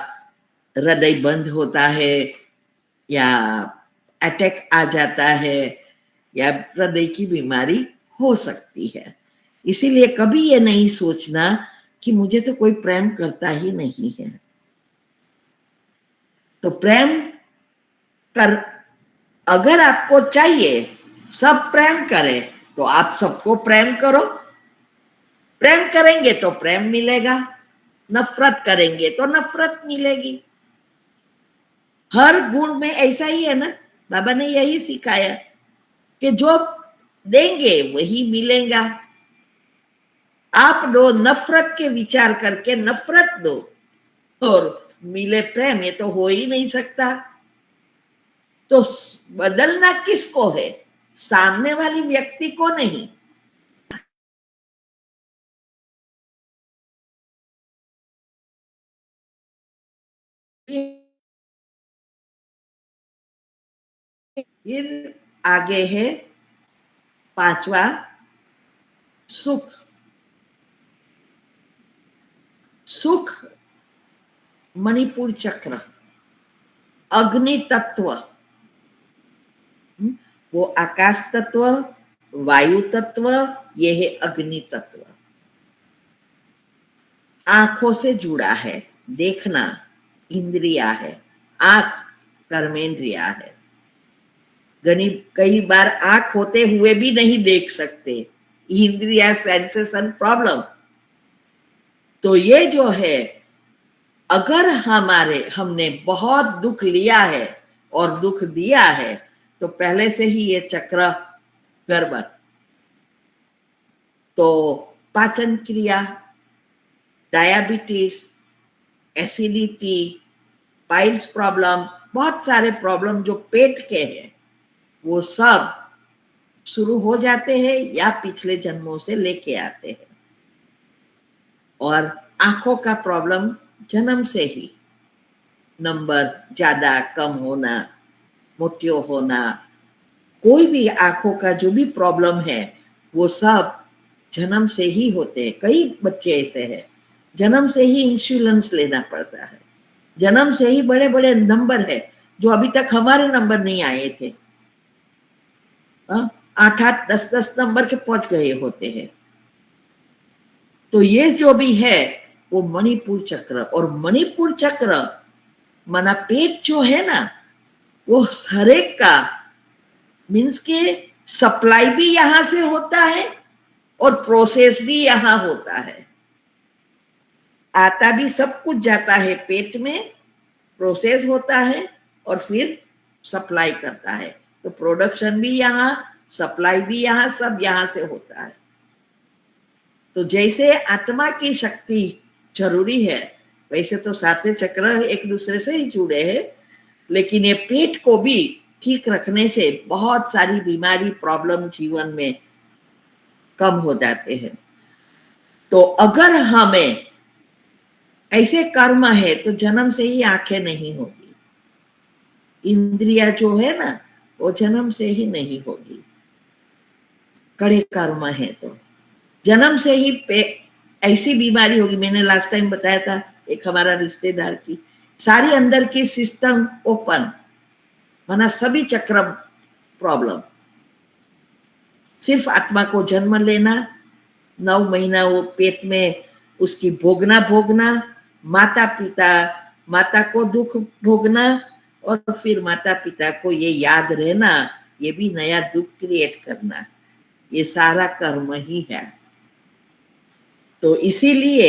हृदय बंद होता है या अटैक आ जाता है या हृदय की बीमारी हो सकती है। इसीलिए कभी ये नहीं सोचना कि मुझे तो कोई प्रेम करता ही नहीं है। तो प्रेम कर, अगर आपको चाहिए सब प्रेम करें तो आप सबको प्रेम करो। प्रेम करेंगे तो प्रेम मिलेगा, नफरत करेंगे तो नफरत मिलेगी। हर गुण में ऐसा ही है ना, बाबा ने यही सिखाया कि जो देंगे वही मिलेगा। आप दो नफरत के विचार करके नफरत दो और मिले प्रेम, ये तो हो ही नहीं सकता। तो बदलना किसको है? सामने वाली व्यक्ति को नहीं। फिर आगे है 5वां सुख। सुख मणिपुर चक्र, अग्नि तत्व, वो आकाश तत्व, वायु तत्व, ये है अग्नि तत्व। आंखों से जुड़ा है, देखना इंद्रिया है, आंख कर्मेंद्रिया है। कई बार आंख होते हुए भी नहीं देख सकते, इंद्रिया सेंसेशन प्रॉब्लम। तो ये जो है अगर हमने बहुत दुख लिया है और दुख दिया है तो पहले से ही ये चक्र गड़बड़। तो पाचन क्रिया, डायबिटीज, एसिडिटी, पाइल्स प्रॉब्लम, बहुत सारे प्रॉब्लम जो पेट के हैं वो सब शुरू हो जाते हैं या पिछले जन्मों से लेके आते हैं। और आंखों का प्रॉब्लम जन्म से ही, नंबर ज्यादा कम होना, मोतियों होना, कोई भी आंखों का जो भी प्रॉब्लम है वो सब जन्म से ही होते हैं। कई बच्चे ऐसे हैं जन्म से ही इंश्योरेंस लेना पड़ता है, जन्म से ही बड़े बड़े नंबर है जो अभी तक हमारे नंबर नहीं आए थे, 8-8, 10-10 नंबर के पहुंच गए होते हैं। तो ये जो भी है वो मणिपुर चक्र, और मणिपुर चक्र माना पेट जो है ना, वो हर एक का मीन्स के सप्लाई भी यहां से होता है और प्रोसेस भी यहां होता है। आता भी सब कुछ जाता है पेट में, प्रोसेस होता है और फिर सप्लाई करता है। तो प्रोडक्शन भी यहाँ, सप्लाई भी यहाँ, सब यहाँ से होता है। तो जैसे आत्मा की शक्ति जरूरी है, वैसे तो सारे चक्र एक दूसरे से ही जुड़े हैं, लेकिन ये पेट को भी ठीक रखने से बहुत सारी बीमारी, प्रॉब्लम जीवन में कम हो जाते हैं। तो अगर हमें ऐसे कर्म है तो जन्म से ही आंखें नहीं होगी, इंद्रिया जो है ना वो जन्म से ही नहीं होगी। कड़े कर्म है तो जन्म से ही ऐसी बीमारी होगी। मैंने लास्ट टाइम बताया था एक हमारा रिश्तेदार की सारी अंदर की सिस्टम ओपन, माना सभी चक्र प्रॉब्लम। सिर्फ आत्मा को जन्म लेना, 9 महीना वो पेट में उसकी भोगना, माता को दुख भोगना, और फिर माता पिता को ये याद रहना, ये भी नया दुख क्रिएट करना, ये सारा कर्म ही है। तो इसीलिए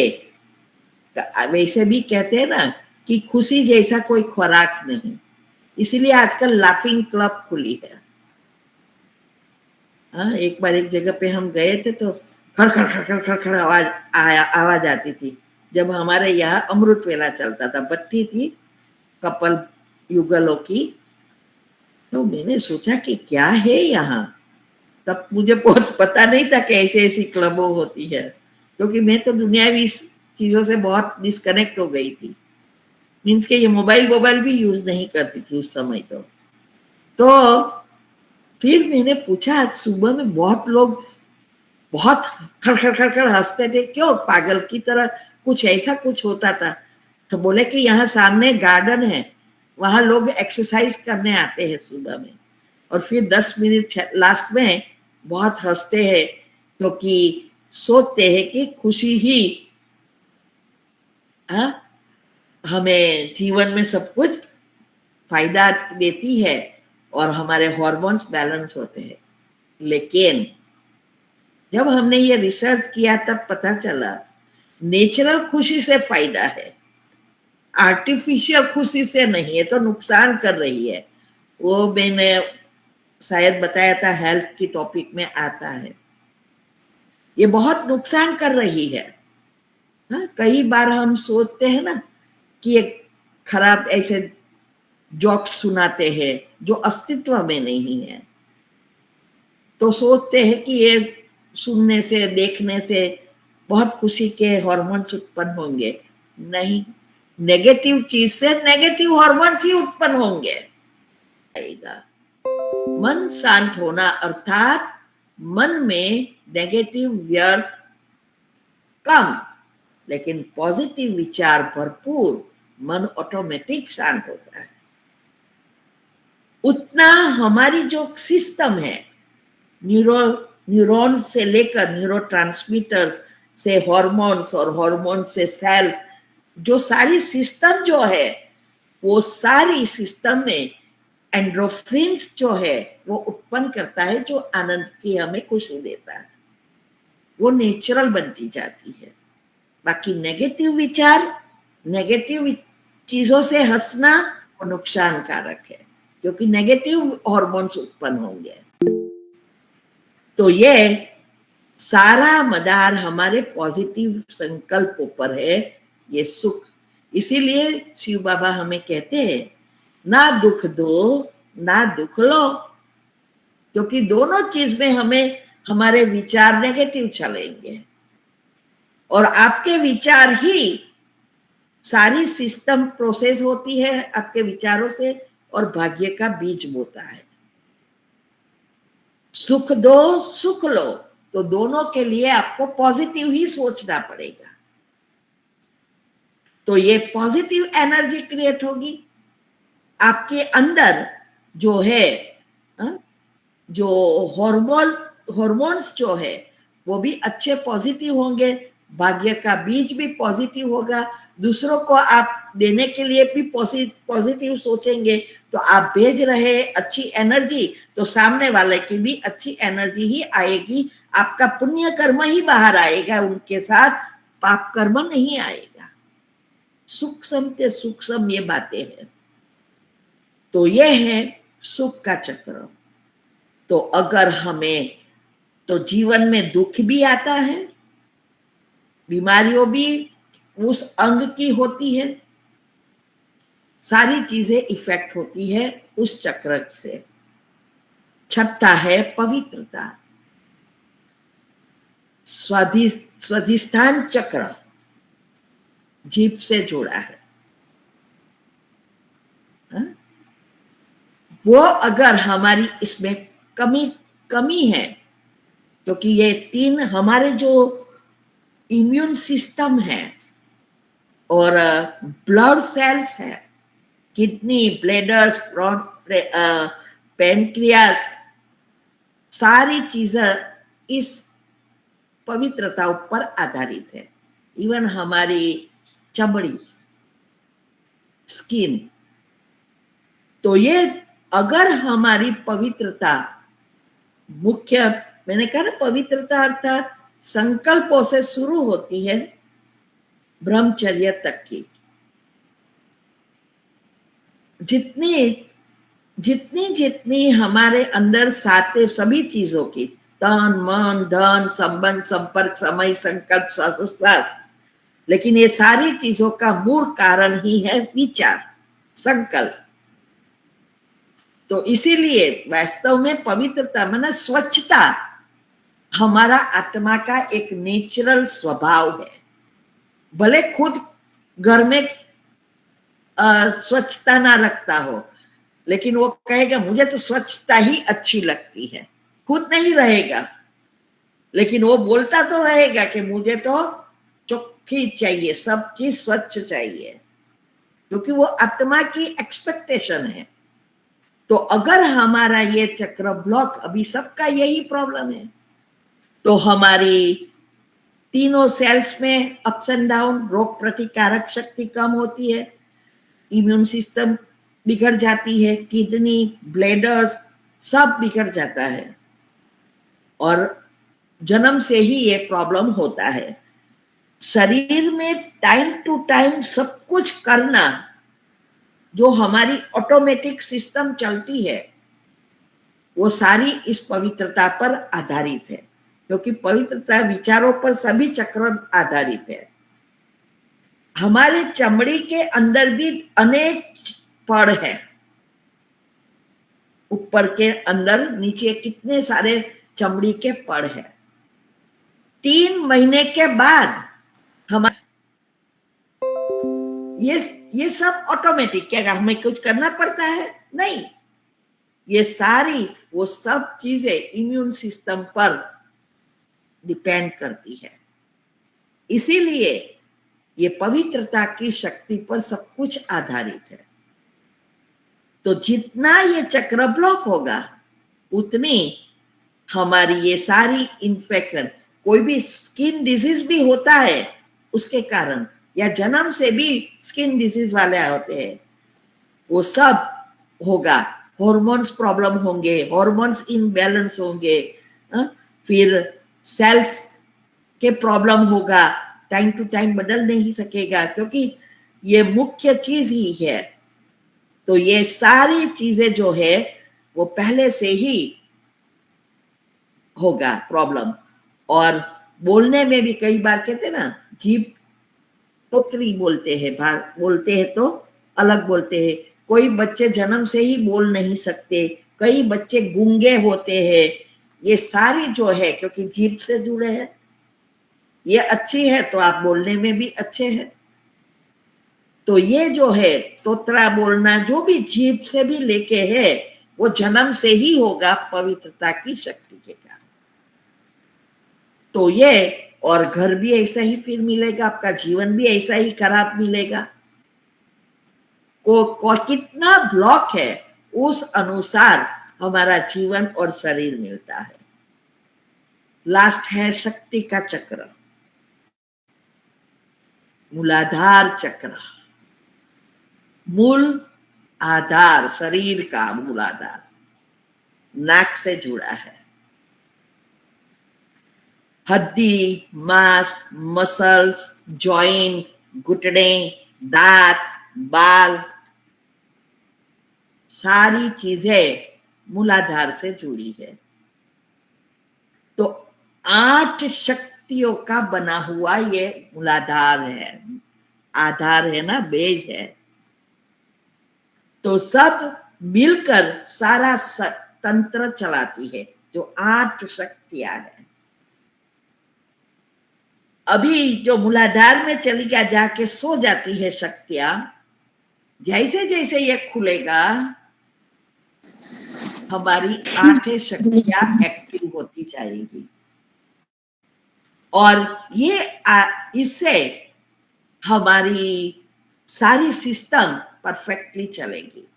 वैसे भी कहते हैं ना कि खुशी जैसा कोई खुराक नहीं, इसीलिए आजकल लाफिंग क्लब खुली है। हाँ, एक बार एक जगह पे हम गए थे तो खड़ खड़ खड़ खड़ खड़ खड़ आवाज आती थी। जब हमारे यहाँ अमृत वेला चलता था, बत्ती थी कपल युगलों की, तो मैंने सोचा कि क्या है यहाँ। तब मुझे बहुत पता नहीं था कि ऐसी क्लबों होती है, क्योंकि मैं तो दुनियावी चीजों से बहुत डिस्कनेक्ट हो गई थी। मीन्स के ये मोबाइल भी यूज नहीं करती थी उस समय। तो फिर मैंने पूछा, आज सुबह में बहुत लोग बहुत खड़ हंसते थे, क्यों पागल की तरह, कुछ ऐसा कुछ होता था। तो बोले कि यहाँ सामने गार्डन है, वहां लोग एक्सरसाइज करने आते हैं सुबह में, और फिर 10 मिनट लास्ट में बहुत हंसते हैं, क्योंकि सोचते हैं कि खुशी ही हमें जीवन में सब कुछ फायदा देती है और हमारे हार्मोन्स बैलेंस होते हैं। लेकिन जब हमने ये रिसर्च किया तब पता चला नेचुरल खुशी से फायदा है, आर्टिफिशियल खुशी से नहीं है, तो नुकसान कर रही है। वो मैंने शायद बताया था, हेल्थ की टॉपिक में आता है, ये बहुत नुकसान कर रही है। कई बार हम सोचते हैं ना कि एक खराब ऐसे जोक्स सुनाते हैं जो अस्तित्व में नहीं है, तो सोचते हैं कि ये सुनने से, देखने से बहुत खुशी के हार्मोन्स उत्पन्न होंगे। नहीं, नेगेटिव चीज से नेगेटिव हार्मोन्स ही उत्पन्न होंगे। मन शांत होना अर्थात मन में नेगेटिव व्यर्थ कम, लेकिन पॉजिटिव विचार भरपूर, मन ऑटोमेटिक शांत होता है। उतना हमारी जो सिस्टम है, न्यूरॉन से लेकर न्यूरोट्रांसमीटर्स से हार्मोन्स, और हार्मोन्स से सेल्स, जो सारी सिस्टम जो है, वो सारी सिस्टम में एंड्रोफिन्स जो है वो उत्पन्न करता है, जो आनंद की हमें खुशी देता है, वो नेचुरल बनती जाती है। बाकी नेगेटिव विचार, नेगेटिव चीजों से हंसना वो नुकसान कारक है, क्योंकि नेगेटिव हार्मोन्स उत्पन्न होंगे। तो ये सारा मदार हमारे पॉजिटिव संकल्पों पर है, ये सुख। इसीलिए शिव बाबा हमें कहते हैं, ना दुख दो ना दुख लो, क्योंकि दोनों चीज में हमें हमारे विचार नेगेटिव चलेंगे, और आपके विचार ही सारी सिस्टम प्रोसेस होती है आपके विचारों से, और भाग्य का बीज बोता है। सुख दो सुख लो, तो दोनों के लिए आपको पॉजिटिव ही सोचना पड़ेगा, तो ये पॉजिटिव एनर्जी क्रिएट होगी आपके अंदर। जो है जो हार्मोन्स जो है वो भी अच्छे पॉजिटिव होंगे, भाग्य का बीज भी पॉजिटिव होगा, दूसरों को आप देने के लिए भी पॉजिटिव सोचेंगे, तो आप भेज रहे अच्छी एनर्जी, तो सामने वाले की भी अच्छी एनर्जी ही आएगी। आपका पुण्य कर्म ही बाहर आएगा, उनके साथ पाप कर्म नहीं आएगा। सूक्ष्म से सूक्ष्म ये बातें हैं। तो ये है सुख का चक्र। तो अगर हमें, तो जीवन में दुख भी आता है, बीमारियों भी उस अंग की होती है, सारी चीजें इफेक्ट होती है उस चक्र से। छठा है पवित्रता। स्वाधिष्ठान चक्र जीभ से जुड़ा है। वो अगर हमारी इसमें कमी है, क्योंकि ये तीन हमारे जो इम्यून सिस्टम है और ब्लड सेल्स है, किडनी, ब्लैडर्स, पैनक्रियास, सारी चीजें इस पवित्रता पर आधारित है। इवन हमारी चमड़ी, स्किन। तो ये अगर हमारी पवित्रता मुख्य, मैंने कहा ना, पवित्रता अर्थात संकल्पों से शुरू होती है ब्रह्मचर्य तक की। जितनी हमारे अंदर साथे सभी चीजों की, तन, मन, धन, संबंध, संपर्क, समय, संकल्प, श्वास, लेकिन ये सारी चीजों का मूल कारण ही है विचार, संकल्प। तो इसीलिए वास्तव में पवित्रता माने स्वच्छता हमारा आत्मा का एक नेचुरल स्वभाव है। भले खुद घर में स्वच्छता ना रखता हो, लेकिन वो कहेगा मुझे तो स्वच्छता ही अच्छी लगती है। खुद नहीं रहेगा, लेकिन वो बोलता तो रहेगा कि मुझे तो चौख्खी चाहिए, सब चीज स्वच्छ चाहिए, क्योंकि वो आत्मा की एक्सपेक्टेशन है। तो अगर हमारा ये चक्र ब्लॉक, अभी सबका यही प्रॉब्लम है, तो हमारी तीनों सेल्स में अप्स एंड डाउन, रोग प्रतिकारक शक्ति कम होती है, इम्यून सिस्टम बिगड़ जाती है, किडनी, ब्लैडर्स सब बिगड़ जाता है, और जन्म से ही ये प्रॉब्लम होता है। शरीर में टाइम टू टाइम सब कुछ करना, जो हमारी ऑटोमेटिक सिस्टम चलती है, वो सारी इस पवित्रता पर आधारित है, क्योंकि पवित्रता विचारों पर सभी चक्र आधारित है। हमारे चमड़ी के अंदर भी अनेक पड़ है, ऊपर के अंदर नीचे कितने सारे चमड़ी के पड़ है। 3 महीने के बाद हमारे ये सब ऑटोमेटिक, क्या हमें कुछ करना पड़ता है? नहीं, ये सारी वो सब चीजें इम्यून सिस्टम पर डिपेंड करती है। इसीलिए ये पवित्रता की शक्ति पर सब कुछ आधारित है। तो जितना ये चक्र ब्लॉक होगा, उतनी हमारी ये सारी इन्फेक्शन, कोई भी स्किन डिजीज भी होता है उसके कारण, या जन्म से भी स्किन डिजीज वाले होते हैं, वो सब होगा। हॉर्मोन्स प्रॉब्लम होंगे, हॉर्मोन्स इनबैलेंस होंगे, फिर सेल्स के प्रॉब्लम होगा, टाइम टू टाइम बदल नहीं सकेगा, क्योंकि ये मुख्य चीज ही है। तो ये सारी चीजें जो है वो पहले से ही होगा प्रॉब्लम। और बोलने में भी कई बार कहते ना, जीभ तोतरी बोलते हैं तो अलग बोलते हैं। कोई बच्चे जन्म से ही बोल नहीं सकते, कई बच्चे गूंगे होते हैं। ये सारी जो है, क्योंकि जीभ से जुड़े हैं, ये अच्छी है तो आप बोलने में भी अच्छे हैं। तो ये जो है तोतरा बोलना, जो भी जीभ से भी लेके है, वो जन्म से ही होगा पवित्रता की शक्ति के कारण। तो ये, और घर भी ऐसा ही फिर मिलेगा, आपका जीवन भी ऐसा ही खराब मिलेगा। को कितना ब्लॉक है, उस अनुसार हमारा जीवन और शरीर मिलता है। लास्ट है शक्ति का चक्र। मूलाधार चक्र, मूल आधार, शरीर का मूलाधार नाक से जुड़ा है। हड्डी, मांस, मसल्स, जॉइंट, घुटने, दांत, बाल, सारी चीजें मूलाधार से जुड़ी है। तो 8 शक्तियों का बना हुआ ये मूलाधार है, आधार है ना, बेज है। तो सब मिलकर सारा तंत्र चलाती है, जो 8 शक्तियां हैं। अभी जो मूलाधार में चली जाके सो जाती है शक्तियां, जैसे जैसे ये खुलेगा हमारी 8 शक्तियां एक्टिव होती जाएगी, और ये इससे हमारी सारी सिस्टम परफेक्टली चलेगी।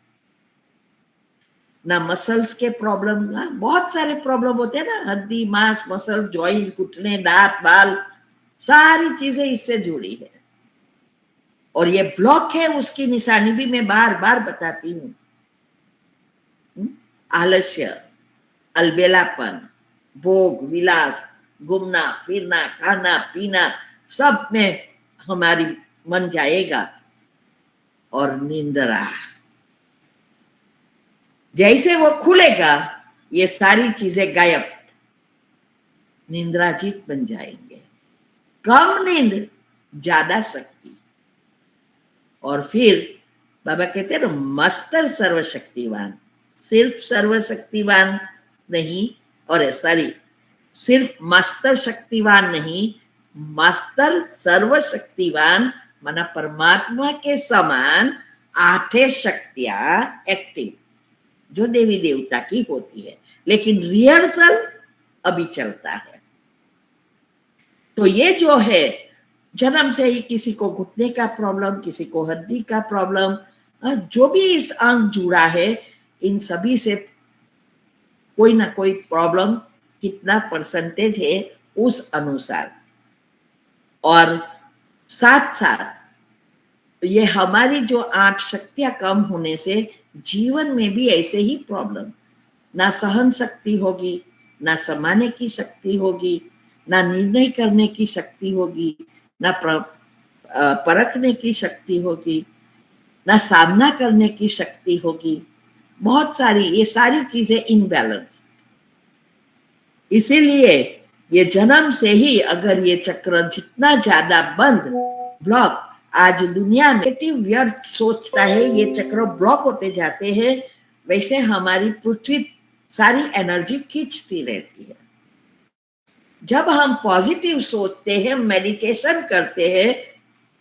ना मसल्स के प्रॉब्लम, ना बहुत सारे प्रॉब्लम होते हैं ना, हड्डी, मांस, मसल, जॉइंट, घुटने, दांत, बाल, सारी चीजें इससे जुड़ी है। और ये ब्लॉक है, उसकी निशानी भी मैं बार बार बताती हूँ। आलस्य, अलबेलापन, भोग विलास, घूमना फिरना, खाना पीना, सब में हमारी मन जाएगा। और निंद्रा, जैसे वो खुलेगा ये सारी चीजें गायब, निंद्राजीत बन जाएंगे। कम नींद, ज्यादा शक्ति। और फिर बाबा कहते हैं ना, मास्टर सर्वशक्तिवान, सिर्फ सर्वशक्तिवान नहीं, और सॉरी, सिर्फ मास्टर शक्तिवान नहीं, मास्टर सर्वशक्तिवान, माना परमात्मा के समान 8 शक्तियां एक्टिव, जो देवी देवता की होती है, लेकिन रिहर्सल अभी चलता है। तो ये जो है, जन्म से ही किसी को घुटने का प्रॉब्लम, किसी को हड्डी का प्रॉब्लम, जो भी इस अंग जुड़ा है, इन सभी से कोई ना कोई प्रॉब्लम, कितना परसेंटेज है उस अनुसार। और साथ साथ ये हमारी जो 8 शक्तियां कम होने से जीवन में भी ऐसे ही प्रॉब्लम, ना सहन शक्ति होगी, ना समाने की शक्ति होगी, ना निर्णय करने की शक्ति होगी, ना परखने की शक्ति होगी, ना सामना करने की शक्ति होगी। बहुत सारी, ये सारी चीजें इनबैलेंस। इसीलिए ये जन्म से ही अगर ये चक्र जितना ज्यादा बंद, ब्लॉक, आज दुनिया में नेगेटिव व्यर्थ सोचता है, ये चक्र ब्लॉक होते जाते हैं, वैसे हमारी पृथ्वी सारी एनर्जी खींचती रहती है। जब हम पॉजिटिव सोचते हैं, मेडिटेशन करते हैं,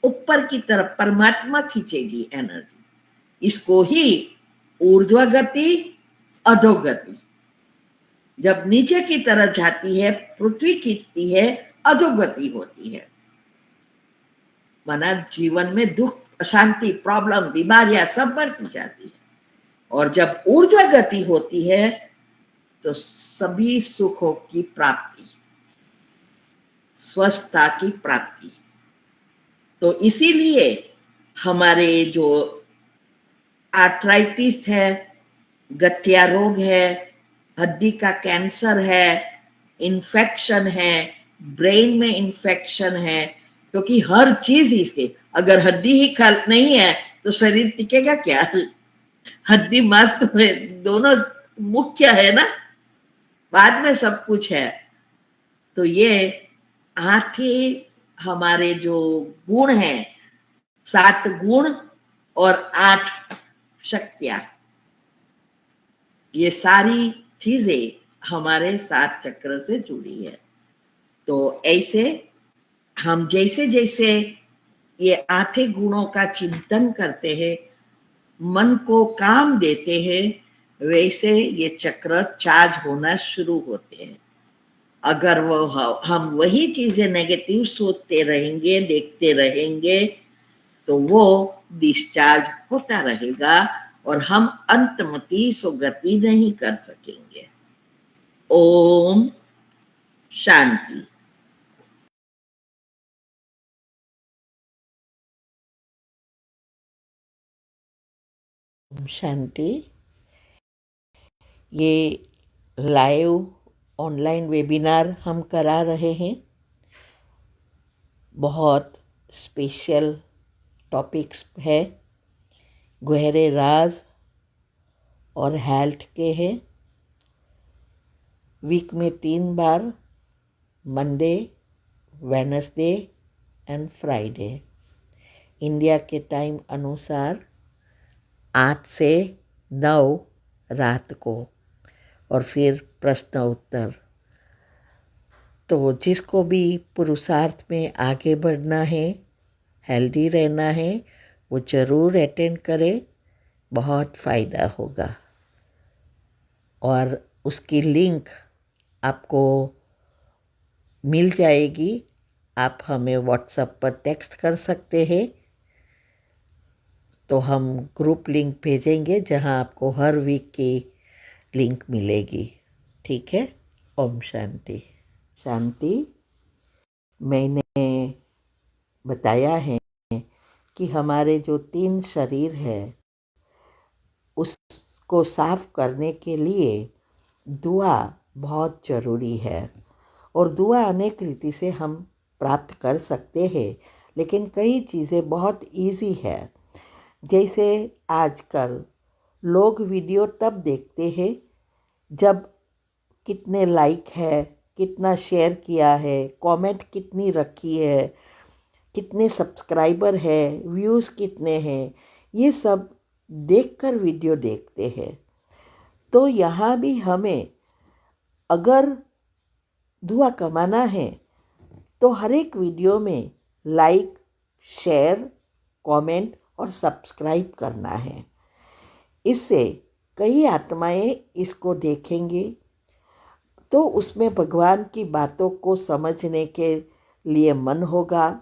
ऊपर की तरफ परमात्मा खींचेगी एनर्जी। इसको ही ऊर्ध्वगति, अधोगति, जब नीचे की तरफ जाती है पृथ्वी खींचती है, अधोगति होती है। माना जीवन में दुख, अशांति, प्रॉब्लम, बीमारियां सब बढ़ती जाती है। और जब ऊर्ध्वगति होती है तो सभी सुखों की प्राप्ति, स्वस्थता की प्राप्ति। तो इसीलिए हमारे जो आर्थराइटिस है, गठिया रोग है, हड्डी का कैंसर है, इन्फेक्शन है, ब्रेन में इन्फेक्शन है, क्योंकि हर चीज इसके, अगर हड्डी ही नहीं है तो शरीर टिकेगा क्या? हड्डी मांस तो दोनों मुख्य है ना, बाद में सब कुछ है। तो ये 8 ही हमारे जो गुण हैं, 7 गुण और 8 शक्तियां, ये सारी चीजें हमारे 7 चक्र से जुड़ी है। तो ऐसे हम जैसे जैसे ये 8 गुणों का चिंतन करते हैं, मन को काम देते हैं, वैसे ये चक्र चार्ज होना शुरू होते हैं। अगर वो हम वही चीजें नेगेटिव सोचते रहेंगे, देखते रहेंगे, तो वो डिस्चार्ज होता रहेगा और हम अंतमति सुगति नहीं कर सकेंगे। ओम शांति। ओम शांति। ये लाइव ऑनलाइन वेबिनार हम करा रहे हैं। बहुत स्पेशल टॉपिक्स है, गहरे राज और हेल्थ के हैं। वीक में 3 बार, Monday, Wednesday and Friday, India के टाइम अनुसार 8 से 9 रात को, और फिर प्रश्न उत्तर। तो जिसको भी पुरुषार्थ में आगे बढ़ना है, हेल्दी रहना है, वो ज़रूर अटेंड करे, बहुत फ़ायदा होगा। और उसकी लिंक आपको मिल जाएगी। आप हमें व्हाट्सएप पर टेक्स्ट कर सकते हैं, तो हम ग्रुप लिंक भेजेंगे जहां आपको हर वीक की लिंक मिलेगी। ठीक है। ओम शांति। शांति। मैंने बताया है कि हमारे जो 3 शरीर है उसको साफ करने के लिए दुआ बहुत ज़रूरी है। और दुआ अनेक रीति से हम प्राप्त कर सकते हैं, लेकिन कई चीज़ें बहुत इजी है। जैसे आजकल लोग वीडियो तब देखते हैं जब कितने लाइक है, कितना शेयर किया है, कमेंट कितनी रखी है, कितने सब्सक्राइबर है, व्यूज़ कितने हैं, ये सब देखकर वीडियो देखते हैं। तो यहाँ भी हमें अगर दुआ कमाना है तो हर एक वीडियो में लाइक, शेयर, कमेंट और सब्सक्राइब करना है। इससे कई आत्माएं इसको देखेंगी, तो उसमें भगवान की बातों को समझने के लिए मन होगा,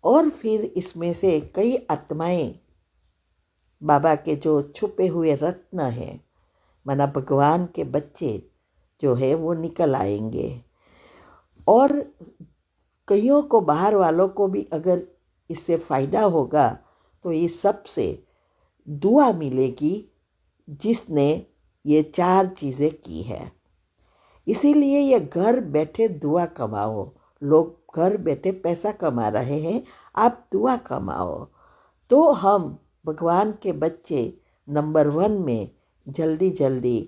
और फिर इसमें से कई आत्माएं बाबा के जो छुपे हुए रत्न हैं, माना भगवान के बच्चे जो है वो निकल आएंगे। और कईयों को, बाहर वालों को भी अगर इससे फ़ायदा होगा तो ये सबसे दुआ मिलेगी जिसने ये 4 चीज़ें की है। इसीलिए ये घर बैठे दुआ कमाओ। लोग घर बैठे पैसा कमा रहे हैं, आप दुआ कमाओ, तो हम भगवान के बच्चे नंबर 1 में जल्दी जल्दी